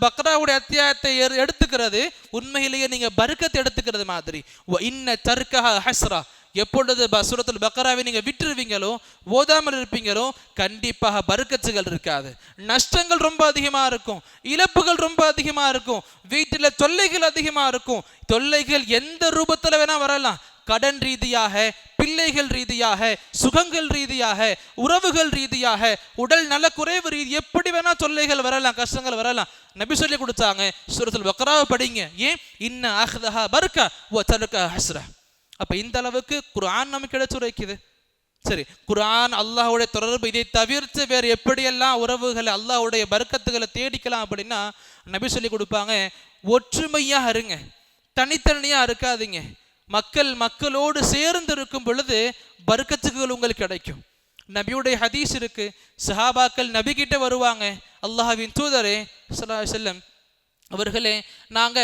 பக்ராவுடைய அத்தியாயத்தை எடுத்துக்கிறது உண்மையிலேயே நீங்க பர்க்கத்தை எடுத்துக்கிறது மாதிரி. வ இன்ன தர்கஹா ஹஸ்ரா. எப்பொழுது சூரத்துல் பக்ராவை நீங்க விட்டுருவீங்களோ, ஓதாமல் இருப்பீங்களோ, கண்டிப்பாக பரக்கத்துகள் இருக்காது. நஷ்டங்கள் ரொம்ப அதிகமா இருக்கும், இழப்புகள் ரொம்ப அதிகமா இருக்கும், வீட்டில் தொல்லைகள் அதிகமா இருக்கும். தொல்லைகள் எந்த ரூபத்துல வேணா வரலாம். கடன் ரீதியாக, பிள்ளைகள் ரீதியாக, சுகங்கள் ரீதியாக, உறவுகள் ரீதியாக, உடல் நல குறைவு ரீதி, எப்படி வேணா தொல்லைகள் வரலாம், கஷ்டங்கள் வரலாம். நபி சொல்லி கொடுத்தாங்க, சூரத்துல் பக்ராவை படிங்க. ஏன்? இன்ன அஹ்தஹா பர்கா வ தர்கா ஹஸ்ரா. அப்ப இந்த அளவுக்கு குர்ஆன் நமக்கு எடுத்துரைக்குது. சரி, குர்ஆன் அல்லாஹ்வுடைய தொடர்பு, இதை தவிர்த்து வேறு எப்படியெல்லாம் உறவுகளை அல்லாஹ்வுடைய பர்க்கத்துகளை தேடிக்கலாம் அப்படின்னா நபி சொல்லி கொடுப்பாங்க, ஒற்றுமையா இருங்க, தனித்தனியா இருக்காதீங்க. மக்களோடு சேர்ந்து இருக்கும் பொழுது பர்க்கத்துகள் உங்களுக்கு கிடைக்கும். நபியுடைய ஹதீஸ் இருக்கு, சஹாபாக்கள் நபி கிட்ட வருவாங்க, அல்லாஹ்வின் தூதரே ஸல்லல்லாஹு அலைஹி வஸல்லம் அவர்களே, நாங்க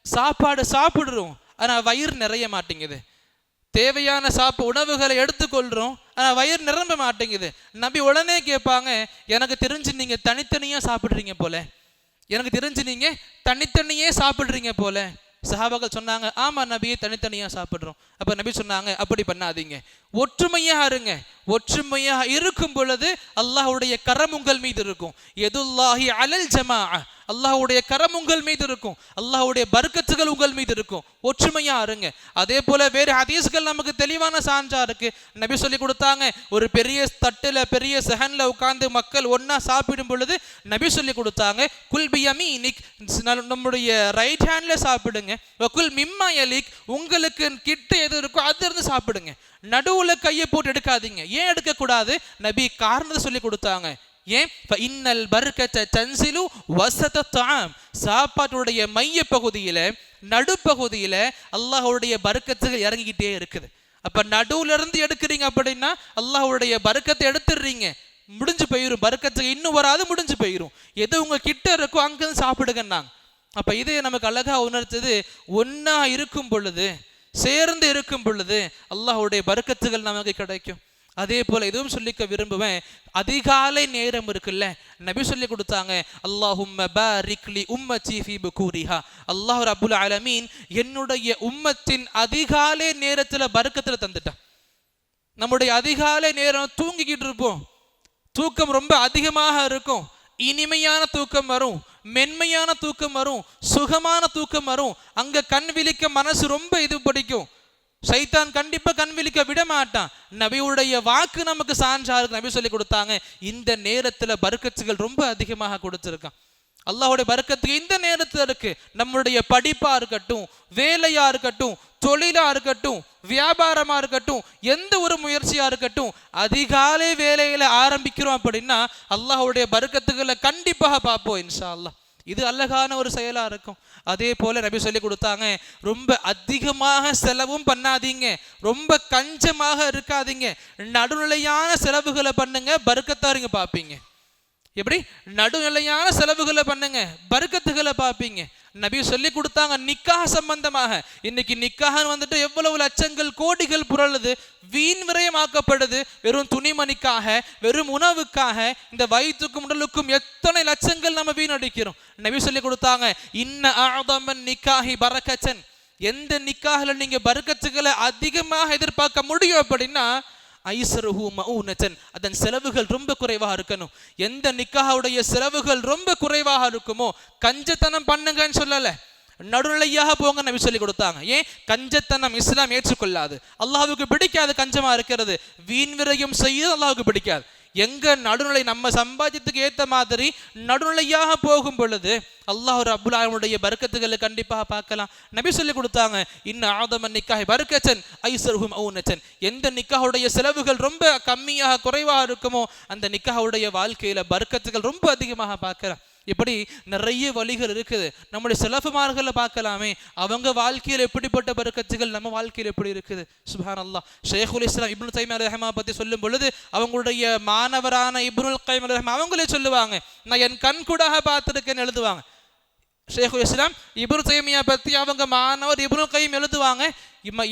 சாப்பாடு சாப்பிடுறோம், ஆனா வயிறு நிறைய மாட்டேங்குது. தேவையான உணவுகளை எடுத்துக்கொள்றோம், ஆனா வயிறு நிரம்ப மாட்டேங்குது. நபி உடனே கேட்பாங்க, எனக்கு தெரிஞ்சு நீங்க தனித்தனியா சாப்பிடுறீங்க போல, எனக்கு தெரிஞ்சு நீங்க தனித்தனியே சாப்பிடுறீங்க போல. சஹாபாக்கள் சொன்னாங்க, ஆமா நபியே, தனித்தனியா சாப்பிடுறோம். அப்ப நபி சொன்னாங்க, அப்படி பண்ணாதீங்க, ஒற்றுமையா இருங்க. ஒற்றுமையா இருக்கும் பொழுது அல்லாஹ்வுடைய கரம் உங்கள் மீது இருக்கும். யதுல்லாஹி அலல் ஜமாஅ, அல்லாஹ்வுடைய கரம் உங்கள் மீது இருக்கும், அல்லாஹ்வுடைய பர்க்கத்துகள் உங்கள் மீது இருக்கும். ஒற்றுமையா இருங்க. அதே போல வேறு ஹதீஸ்கள் நமக்கு தெளிவான சான்றா இருக்கு. நபி சொல்லி கொடுத்தாங்க, ஒரு பெரிய தட்டுல, பெரிய சஹன்ல உட்கார்ந்து மக்கள் ஒன்னா சாப்பிடும் பொழுது நபி சொல்லி கொடுத்தாங்க, குல் பியமீனிக், நம்முடைய ரைட் ஹேண்ட்ல சாப்பிடுங்க, வகுல் மிம்மா யலிக், உங்களுக்கு கிட்ட எது இருக்கோ அது இருந்து சாப்பிடுங்க, நடுவுல கையை போட்டு எடுக்காதீங்க. ஏன் எடுக்க கூடாது? நபி காரணத்தை சொல்லி கொடுத்தாங்க. ஏன்? இன்னல் பர்கத தன்சிலு வஸத தஆம், சாப்பாட்டுடைய மைய பகுதியில, நடுப்பகுதியில அல்லாஹ்வுடைய பர்க்கத்துகள் இறங்கிக்கிட்டே இருக்குது. அப்ப நடுவுல இருந்து எடுக்கிறீங்க அப்படின்னா அல்லாஹ்வுடைய பர்க்கத்தை எடுத்துடுறீங்க, முடிஞ்சு போயிடும். பர்க்கத்துக்கு இன்னும் வராது, முடிஞ்சு போயிடும். எது உங்க கிட்ட இருக்கோ அங்கிருந்து சாப்பிடுங்கன்னாங்க. அப்ப இது நமக்கு அழகா உணர்த்தது, ஒன்னா இருக்கும் பொழுது, சேர்ந்து இருக்கும் பொழுது அல்லாஹ்வுடைய பர்க்கத்துகள் நமக்கு கிடைக்கும். அதே போல இதுவும் சொல்லிக்க விரும்புவேன், அதிகாலை நேரம் இருக்குல்ல, நபி சொல்லி கொடுத்தாங்க, அல்லாஹும்ம பாரிக் லி உம்மத்தி ஃபீ புகூரிஹா, அல்லாஹ் ரப்புல் ஆலமீன் என்னுடைய உம்மத்தின் அதிகாலை நேரத்துல பர்க்கத்துல தந்துட்டான். நம்முடைய அதிகாலை நேரம் தூங்கிக்கிட்டு இருப்போம், தூக்கம் ரொம்ப அதிகமாக இருக்கும், இனிமையான தூக்கம் வரும், மென்மையான தூக்கம் வரும், சுகமான தூக்கம் வரும். அங்க கண் விழிக்க மனசு ரொம்ப இது பிடிக்கும். சைத்தான் கண்டிப்பா கண் விழிக்க விட மாட்டான். நபியுடைய வாக்கு நமக்கு சான்றா இருக்கு. நபி சொல்லி கொடுத்தாங்க, இந்த நேரத்துல பர்க்கத்துகள் ரொம்ப அதிகமாக கொடுத்திருக்கான். அல்லாஹ்வுடைய பர்க்கத்துக்கு இந்த நேரத்துல இருக்கு. நம்முடைய படிப்பா இருக்கட்டும், வேலையா இருக்கட்டும், தொழிலா இருக்கட்டும், வியாபாரமா இருக்கட்டும், எந்த ஒரு முயற்சியா இருக்கட்டும், அதிகாலை வேலையில ஆரம்பிக்கிறோம் அப்படின்னா அல்லாஹ்வுடைய பர்க்கத்துகளை கண்டிப்பாக பார்ப்போம் இன்ஷா அல்லாஹ். இது அழகான ஒரு செயலா இருக்கும். அதே போல நபி சொல்லி கொடுத்தாங்க, ரொம்ப அதிகமாக செலவும் பண்ணாதீங்க, ரொம்ப கஞ்சமாக இருக்காதீங்க, நடுநிலையான செலவுகளை பண்ணுங்க, பர்க்கத்தாருங்க பார்ப்பீங்க. எப்படி? நடுநிலையான செலவுகளை பண்ணுங்க, பர்க்கத்துகளை பார்ப்பீங்க. நபி சொல்லி கொடுத்தாங்க நிக்காஹ் சம்பந்தமாக. இன்னைக்கு நிக்காஹ் வந்துட்டு எவ்வளவு லட்சங்கள் கோடிகள் புரளுது, வீண் விரயமாக்கப்படுது. வெறும் துணிமணிக்காக, வெறும் உணவுக்காக, இந்த வயிற்றுக்கும் உடலுக்கும் எத்தனை லட்சங்கள் நம்ம வீணடிக்கிறோம். நபி சொல்லி கொடுத்தாங்க, இன்ன அஅதமன் நிக்காஹி பரக்கத்தன், எந்த நிக்காஹ்ல நீங்க பர்க்கத்துகளை அதிகமாக எதிர்பார்க்க முடியும் அப்படின்னா ஐஸருஹு மஊனத்தன், அதன் செலவுகள் ரொம்ப குறைவாக இருக்கணும். எந்த நிக்காஹுடைய செலவுகள் ரொம்ப குறைவாக இருக்குமோ கஞ்சத்தனம் பண்ணுங்கன்னு சொல்லல, நடுநிலையாக போங்க நபி சொல்லி கொடுத்தாங்க. ஏன்? கஞ்சத்தனம் இஸ்லாம் ஏற்றுக்கொள்ளாது, அல்லாஹ்வுக்கு பிடிக்காது. கஞ்சமா இருக்கிறது, வீண் விரயம் செய்ய அல்லாஹ்வுக்கு பிடிக்காது. எங்க நடுநிலை, நம்ம சம்பாதியத்துக்கு ஏத்த மாதிரி நடுநிலையாக போகும் பொழுது அல்லாஹ் ரப்புல் ஆலமீனுடைய பர்க்கத்துகளை கண்டிப்பாக பார்க்கலாம். நபி சொல்லி கொடுத்தாங்க, இன்ன ஆதமன் நிக்காஹி பர்கத்தன் ஐஸருஹு மஊனத்தன், எந்த நிக்காஹுடைய செலவுகள் ரொம்ப கம்மியாக குறைவாக இருக்குமோ அந்த நிக்காஹுடைய வாழ்க்கையில பர்க்கத்துகள் ரொம்ப அதிகமாக பார்க்கலாம். இப்படி நிறைய வழிகள் இருக்குது. நம்முடைய ஸலஃபுமார்களை பார்க்கலாமே, அவங்க வாழ்க்கையில் எப்படிப்பட்ட பர்க்கத்துகள் நம்ம வாழ்க்கையில் எப்படி இருக்குது. சுப்ஹானல்லாஹ். ஷைኹல் இஸ்லாம் இப்னு தைமிய்யா ரஹ்மத்துல்லாஹி பத்தி சொல்லும் பொழுது அவங்களுடைய மாணவரான இப்னுல் கைம் ரஹ்மத்துல்லாஹி அவங்களே சொல்லுவாங்க, நான் என் கண்கூடாக பார்த்திருக்கேன்னு எழுதுவாங்க. ஷைኹல் இஸ்லாம் இப்னு தைமிய்யா பத்தி அவங்க மாணவர் இப்னுல் கைம் எழுதுவாங்க,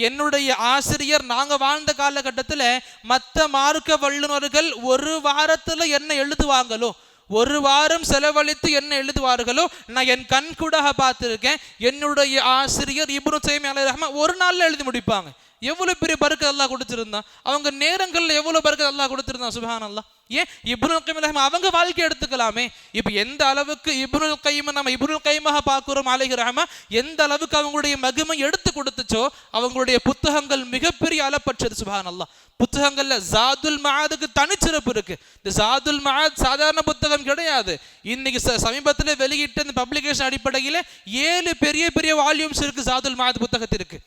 என்னுடைய ஆசிரியர் நாங்க வாழ்ந்த காலகட்டத்தில் மற்ற மார்க்க வல்லுநர்கள் ஒரு வாரத்துல என்ன எழுதுவாங்களோ, ஒரு வாரம் செலவழித்து என்ன எழுதுவார்களோ நான் என் கண் கூடாக பார்த்திருக்கேன். என்னுடைய ஆசிரியர் இப்னு தைமிய்யா அலைஹி ரஹ்மத்துல்லாஹி ஒரு நாள்ல எழுதி முடிப்பாங்க. எவ்வளவு பெரிய பரக்கத் அல்லாஹ் கொடுத்திருந்தான். அவங்க நேரங்கள்ல எவ்வளவு பரக்கத் அல்லாஹ் கொடுத்திருந்தான். சுப்ஹானல்லாஹ். ஏன் இப்னுல் கைம் அவங்க வாழ்க்கை எடுத்துக்கலாமே. இப்ப எந்த அளவுக்கு இப்னுல் கைம் நம்ம இப்னுல் கைமாக பார்க்கிறோம் அலைஹி ரஹ்மா, எந்த அளவுக்கு அவங்களுடைய மகிமை எடுத்து கொடுத்துச்சோ அவங்களுடைய புத்தகங்கள் மிகப்பெரிய அளப்பற்றது. சுப்ஹானல்லாஹ். புத்தகங்கள்ல ஜாதுல் மஆதுக்கு தனிச்சிறப்பு இருக்கு. இந்த ஜாதுல் மஆத் சாதாரண புத்தகம் கிடையாது. இன்னைக்கு சமீபத்தில் வெளியிட்ட இந்த பப்ளிகேஷன் அடிப்படையில் 7 பெரிய பெரிய வால்யூம்ஸ் இருக்கு ஜாதுல் மஆத் புத்தகத்திற்கு.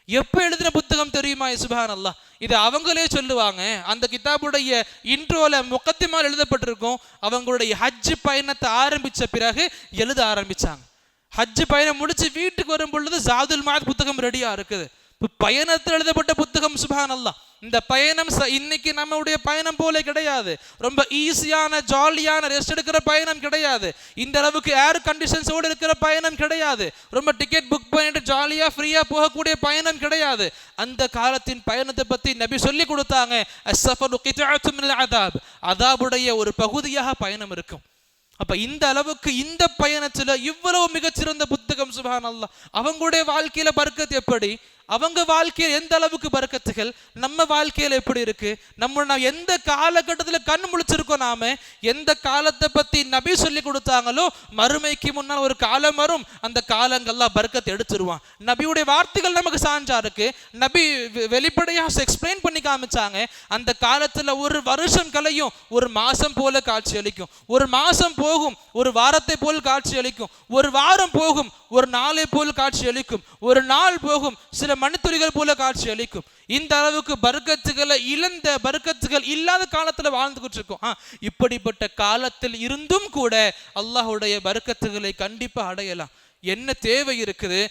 எப்ப எழுதின புத்தகம் தெரியுமா? சுப்ஹானல்லாஹ். இது அவங்களே சொல்லுவாங்க. அந்த கிதாபுடைய இன்ட்ரோல முகத்திமால் எழுதப்பட்டிருக்கும். அவங்களுடைய ஹஜ் பயணத்தை ஆரம்பிச்ச பிறகு எழுத ஆரம்பிச்சாங்க. ஹஜ் பயணம் முடிச்சு வீட்டுக்கு வரும் பொழுது ஜாதுல் மஆத் புத்தகம் ரெடியா இருக்குது. பயணத்தில் எழுதப்பட்ட புத்தகம். சுப்ஹானல்லாஹ். இந்த பயணம் இன்னைக்கு நம்மளுடைய பயணம் போல கிடையாது. ரொம்ப ஈஸியான ஜாலியான ரெஸ்ட் எடுக்கிற பயணம் கிடையாது. இந்த அளவுக்கு ஏர் கண்டிஷன்ஸோடு இருக்கிற பயணம் கிடையாது. ரொம்ப டிக்கெட் புக் பண்ணிட்டு ஜாலியா ஃப்ரீயா போகக்கூடிய பயணம் கிடையாது. அந்த காலத்தின் பயணத்தை பத்தி நபி சொல்லி கொடுத்தாங்க. அஸ்ஸஃபரு கித்அத்தும் மினல் அதாப், அதாபுடைய ஒரு பகுதியாக பயணம் இருக்கும். அப்ப இந்த அளவுக்கு இந்த பயணத்துல இவ்வளவு மிகச்சிறந்த புத்தகம். சுப்ஹானல்லாஹ். அவங்களுடைய வாழ்க்கையில பரக்கத் எப்படி, அவங்க வாழ்க்கையில் எந்த அளவுக்கு பரக்கத்துகள், நம்ம வாழ்க்கையில எப்படி இருக்கு, நம்ம எந்த காலகட்டத்தில் கண் முழிச்சிருக்கோம், நாம எந்த காலத்தை பத்தி நபி சொல்லி கொடுத்தாங்களோ மறுமைக்கு முன்னால் ஒரு காலம் வரும், அந்த காலங்கள்லாம் பரக்கத்தை எடுத்துருவான். நபியுடைய வார்த்தைகள் நமக்கு சான்றா இருக்கு. நபி வெளிப்படையாக எக்ஸ்பிளைன் பண்ணி காமிச்சாங்க. அந்த காலத்துல ஒரு வருஷம் கலையும் ஒரு மாசம் போல காட்சி அளிக்கும், ஒரு மாசம் போகும் ஒரு வாரத்தை போல் காட்சி அளிக்கும், ஒரு வாரம் போகும் ஒரு நாளை போல் காட்சி அளிக்கும், ஒரு நாள் போகும் சில மணித்துளிகள் போல காட்சி அளிக்கும். இந்த அளவுக்கு பரக்கத்துகளை இழந்த பரக்கத்துகள் இல்லாத காலத்துல வாழ்ந்துகிட்டு இருக்கோம். இப்படிப்பட்ட காலத்தில் இருந்தும் கூட அல்லாஹ்வுடைய பரக்கத்துகளை கண்டிப்பா அடையலாம். என்ன தேவை இருக்குது?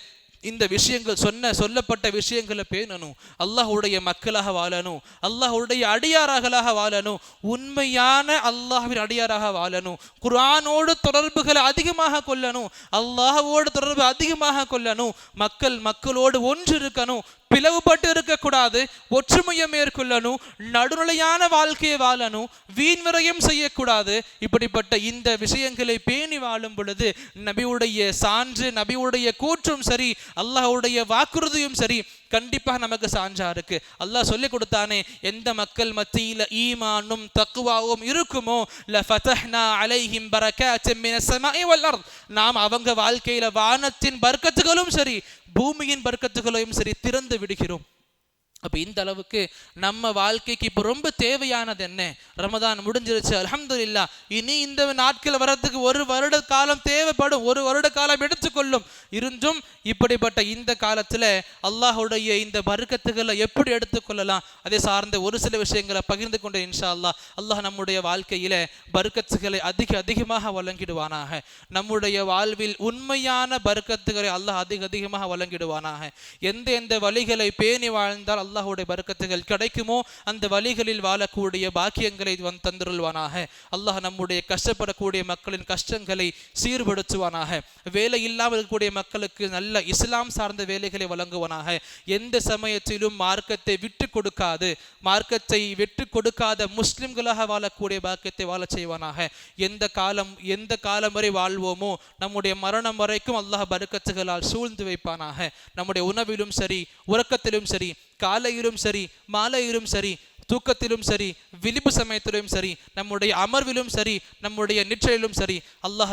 இந்த விஷயங்கள் சொல்லப்பட்ட விஷயங்களை பேணணும், அல்லாஹ்வுடைய மக்களாக வாழணும், அல்லாஹ்வுடைய அடியாராகளாக வாழணும், உண்மையான அல்லாஹ்வின் அடியாராக வாழணும், குர்ஆனோடு தொடர்புகளை அதிகமாக கொள்ளணும், அல்லாஹ்வோடு தொடர்பு அதிகமாக கொள்ளணும், மக்களோடு ஒன்று இருக்கணும், பிளவுபட்டு இருக்கக்கூடாது, ஒற்றுமையை மேற்கொள்ளணும், நடுநிலையான வாழ்க்கையை வாழணும், வீண் விரயம் செய்யக்கூடாது. இப்படிப்பட்ட இந்த விஷயங்களை பேணி வாழும் பொழுது நபியுடைய சான்று, நபியுடைய கூற்றும் சரி, அல்லாஹ்வுடைய வாக்குறுதியும் சரி கண்டிப்பாக நமக்கு சான்றா இருக்கு. அல்லாஹ் சொல்லி கொடுத்தானே, எந்த மக்கள் மத்தியில ஈமானும் தக்வாவும் இருக்குமோ லஃபதஹ்னா அலைஹிம் பரகாத்தின் மினஸ் ஸமாஇ வல் அர்த், நாம் அவங்க வாழ்க்கையில வானத்தின் பரக்கத்துகளும் சரி பூமியின் பரக்கத்துகளையும் சரி திறந்து விடுகிறோம். அப்ப இந்த அளவுக்கு நம்ம வாழ்க்கைக்கு இப்போ ரொம்ப தேவையானது என்ன? ரமதான் முடிஞ்சிருச்சு, அல்ஹம்துலில்லாஹ். இனி இந்த நாட்கள் வரதுக்கு ஒரு வருட காலம் தேவைப்படும், ஒரு வருட காலம் எடுத்துக்கொள்ளும். இருந்தும் இப்படிப்பட்ட இந்த காலத்துல அல்லாஹ்வுடைய இந்த பரக்கத்துகளை எப்படி எடுத்துக்கொள்ளலாம், அதை சார்ந்த ஒரு சில விஷயங்களை பகிர்ந்து கொண்டு இன்ஷா அல்லாஹ் அல்லாஹ் நம்முடைய வாழ்க்கையில பரக்கத்துகளை அதிகமாக வழங்கிடுவானாக. நம்முடைய வாழ்வில் உண்மையான பரக்கத்துகளை அல்லாஹ் அதிகமாக வழங்கிடுவானாக. எந்த வழிகளை பேணி வாழ்ந்தால் அல்லாஹ்வுடைய பரக்கத்துகள் கிடைக்குமோ அந்த வழிகளில் வாழக்கூடிய பாக்கியங்களை தந்துருள்வானாக. அல்லாஹ் நம்முடைய கஷ்டப்படக்கூடிய மக்களின் கஷ்டங்களை சீர்படுத்துவானாக. வேலை இல்லாமல் இருக்கக்கூடிய மக்களுக்கு நல்ல இஸ்லாம் சார்ந்த வேலைகளை வழங்குவானாக. எந்த சமயத்திலும் மார்க்கத்தை விட்டு கொடுக்காத முஸ்லிம்களாக வாழக்கூடிய பாக்கியத்தை வாழ செய்வானாக. எந்த காலம் வரை வாழ்வோமோ நம்முடைய மரணம் வரைக்கும் அல்லாஹ் பரக்கத்துகளால் சூழ்ந்து வைப்பானாக. நம்முடைய உணவிலும் சரி, உறக்கத்திலும் சரி, காலையிலும் சரி, மாலையிலும் சரி, தூக்கத்திலும் சரி, விழிப்பு சமயத்திலும் சரி, நம்முடைய அமர்விலும் சரி, நம்முடைய நிற்றலிலும் சரி அல்லாஹ்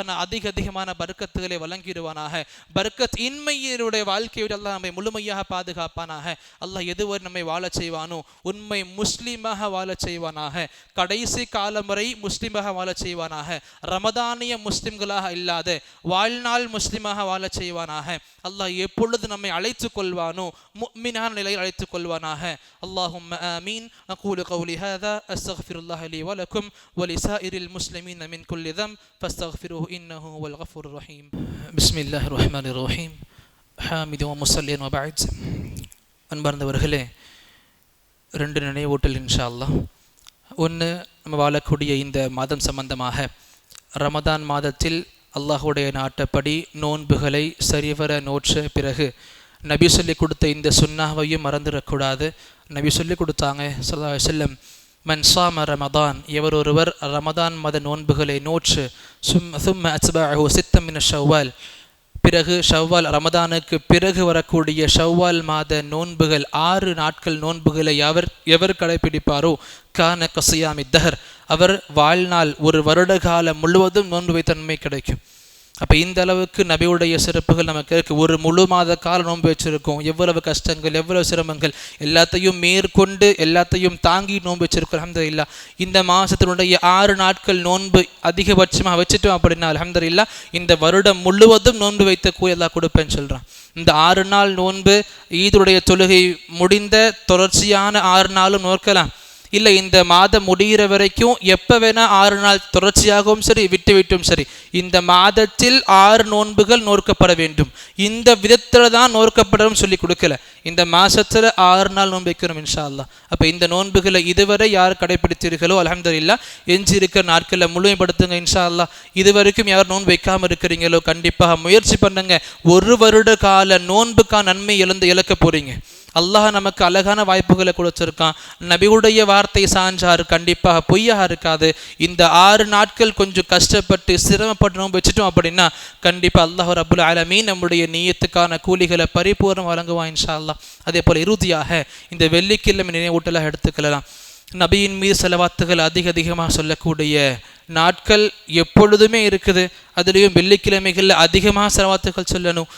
அதிகமான பரக்கத்துகளை வழங்கிடுவானாக. பரக்கத் இன்மையினுடைய வாழ்க்கையோடு அல்லாஹ் நம்மை முழுமையாக பாதுகாப்பானாக. அல்லாஹ் எதுவரை நம்மை வாழ செய்வானோ உண்மை முஸ்லீமாக வாழ செய்வானாக. கடைசி காலம் வரை முஸ்லீமாக வாழ செய்வானாக. ரமதானிய முஸ்லிம்களாக இல்லாத வாழ்நாள் முஸ்லீமாக வாழ செய்வானாக. அல்லாஹ் எப்பொழுது நம்மை அழைத்துக் கொள்வானோ முஃமினான நிலையில் அழைத்துக் கொள்வானாக. அல்லாஹும்ம ஆமீன். أقول قولي هذا أستغفر الله لي ولكم ولسائر المسلمين من كل ذنب فاستغفروه إنه هو الغفور الرحيم. بسم الله الرحمن الرحيم. حامد ومصلي وبعد. அன்பார்ந்தவர்களே, 2 நினைவூட்டல் இன்ஷா அல்லாஹ். ஒன்று, நம்ம வாழக்கூடிய இந்த மாதம் சம்பந்தமாக ரமதான் மாதத்தில் அல்லாஹ்வுடைய நாட்டப்படி நோன்புகளை சரிவர நோற்ற பிறகு நபி சொல்லி கொடுத்த இந்த சுன்னாவையும் மறந்துடக்கூடாது. நபி சொல்லி கொடுத்தாங்க ஸல்லல்லாஹு அலைஹி வஸல்லம், மன் ஸாம ரமதான், எவர் ஒருவர் ரமதான் மத நோன்புகளை நோற்று சும்ம அத்பஅஹு சித்தம் மின ஷவ்வால், பிறகு ஷவ்வால் ரமதானுக்கு பிறகு வரக்கூடிய ஷவ்வால் மாத நோன்புகள் 6 நாட்கள் நோன்புகளை எவர் கடைபிடிப்பாரோ கான கசியாமி தஹர், அவர் வாழ்நாள் ஒரு வருட காலம் முழுவதும் நோன்பு வைத்த நன்மை கிடைக்கும். அப்போ இந்த அளவுக்கு நபியுடைய சிறப்புகள் நமக்கு இருக்கு. ஒரு முழு மாத கால நோன்பு வச்சிருக்கோம். எவ்வளவு கஷ்டங்கள், எவ்வளவு சிரமங்கள் எல்லாத்தையும் மேற்கொண்டு எல்லாத்தையும் தாங்கி நோன்பு வச்சிருக்கோம். அல்ஹம்துலில்லாஹ். இந்த மாதத்தினுடைய 6 நாட்கள் நோன்பு அதிகபட்சமாக வச்சுட்டோம் அப்படின்னா அல்ஹம்துலில்லாஹ் இந்த வருடம் முழுவதும் நோன்பு வைத்த கூலி அல்லாஹ் கொடுப்பேன்னு சொல்கிறான். இந்த 6 நாள் நோன்பு ஈதுடைய தொழுகை முடிந்த தொடர்ச்சியான 6 நாளும் நோக்கலாம். இல்லை இந்த மாதம் முடிகிற வரைக்கும் எப்போ வேணால் 6 நாள் தொடர்ச்சியாகவும் சரி விட்டும் சரி, இந்த மாதத்தில் 6 நோன்புகள் நோக்கப்பட வேண்டும். இந்த விதத்தில் தான் நோக்கப்படும் சொல்லி கொடுக்கல. இந்த மாதத்தில் 6 நாள் நோன்பு வைக்கிறோம் இன்ஷா அல்லாஹ். அப்போ இந்த நோன்புகளை இதுவரை யார் கடைபிடித்தீர்களோ அல்ஹம்துலில்லாஹ் எஞ்சி இருக்கிற நாட்களில் முழுமைப்படுத்துங்க இன்ஷா அல்லாஹ். இதுவரைக்கும் யார் நோன்பு வைக்காமல் இருக்கிறீங்களோ கண்டிப்பாக முயற்சி பண்ணுங்க. ஒரு வருட கால நோன்புக்கான நன்மை இழக்க போறீங்க. அல்லாஹ் நமக்கு அழகான வாய்ப்புகளை கொடுத்துருக்கான். நபியுடைய வார்த்தை சான்றார், கண்டிப்பாக பொய்யாக இருக்காது. இந்த 6 நாட்கள் கொஞ்சம் கஷ்டப்பட்டு சிரமப்பட்டு நோன்பு வச்சுட்டோம் அப்படின்னா கண்டிப்பாக அல்லாஹ் ரப்புல் ஆலமீன் நம்முடைய நியத்துக்கான கூலிகளை பரிபூர்ணம் வழங்குவான் இன்ஷா அல்லாஹ். அதே போல் இறுதியாக இந்த வெள்ளிக்கிழமை நினைவூட்டலாக எடுத்துக்கலாம். நபியின் மீது செலவாத்துகள் அதிகமாக சொல்லக்கூடிய நாட்கள் எப்பொழுதுமே இருக்குது. அதுலேயும் வெள்ளிக்கிழமைகளில் அதிகமாக செலவாத்துகள் சொல்லணும்.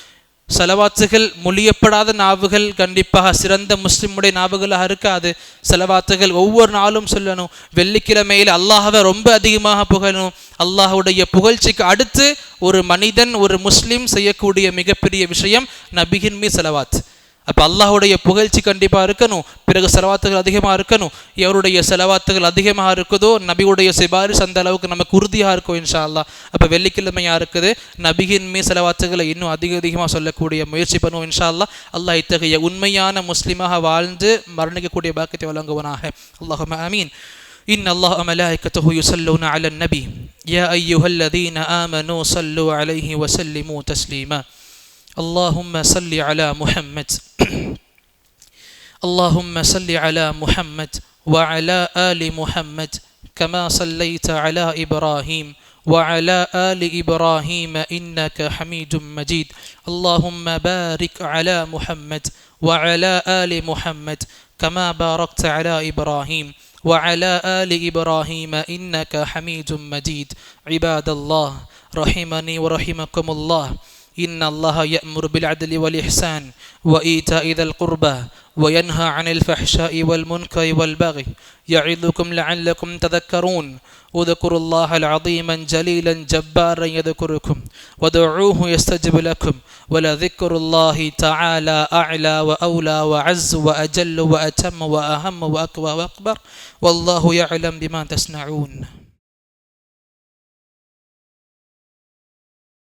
செலவாத்துகள் மொழியப்படாத நாவுகள் கண்டிப்பாக சிறந்த முஸ்லிமுடைய நாவுகளாக இருக்காது. செலவாத்துகள் ஒவ்வொரு நாளும் சொல்லணும். வெள்ளிக்கிழமையில் அல்லாஹவை ரொம்ப அதிகமாக புகழணும். அல்லாஹுடைய புகழ்ச்சிக்கு அடுத்து ஒரு மனிதன் ஒரு முஸ்லீம் செய்யக்கூடிய மிகப்பெரிய விஷயம் நபியின் மீது செலவாத். அப்போ அல்லாஹுடைய புகழ்ச்சி கண்டிப்பாக இருக்கணும். பிறகு செலவாத்துகள் அதிகமாக இருக்கணும். எவருடைய செலவாத்துகள் அதிகமாக இருக்குதோ நபியுடைய சிபாரிசு அந்த அளவுக்கு நமக்கு உறுதியாக இருக்கும் இன்ஷா அல்லாஹ். அப்போ வெள்ளிக்கிழமையாக இருக்குது, நபியின் மீது செலவாத்துகளை இன்னும் அதிகமாக சொல்லக்கூடிய முயற்சி பண்ணுவோம் இன்ஷா அல்லாஹ். அல்லாஹ் இத்தகைய உண்மையான முஸ்லிமாக வாழ்ந்து மரணிக்கக்கூடிய பாக்கியத்தை வழங்குவனாக. அல்லாஹும்ம ஆமீன். إن الله وملائكته يصلون على النبي يا أيها الذين آمنوا صلوا عليه وسلموا تسليما اللهم صل على محمد اللهم صل على محمد وعلى آل محمد كما صليت على إبراهيم وعلى آل إبراهيم إنك حميد مجيد اللهم بارك على محمد وعلى آل محمد كما باركت على إبراهيم وعلى آل إبراهيم إنك حميد مجيد عباد الله رحمني ورحمكم الله إن الله يأمر بالعدل والإحسان وإيتاء ذي القربى وينهى عن الفحشاء والمنكر والبغي يعظكم لعلكم تذكرون اذكروا الله العظيما جليلا جبارا يذكركم ودعوه يستجب لكم ولذكر الله تعالى أعلى وأولى وعز وأجل وأتم وأهم وأقوى وأكبر والله يعلم بما تصنعون.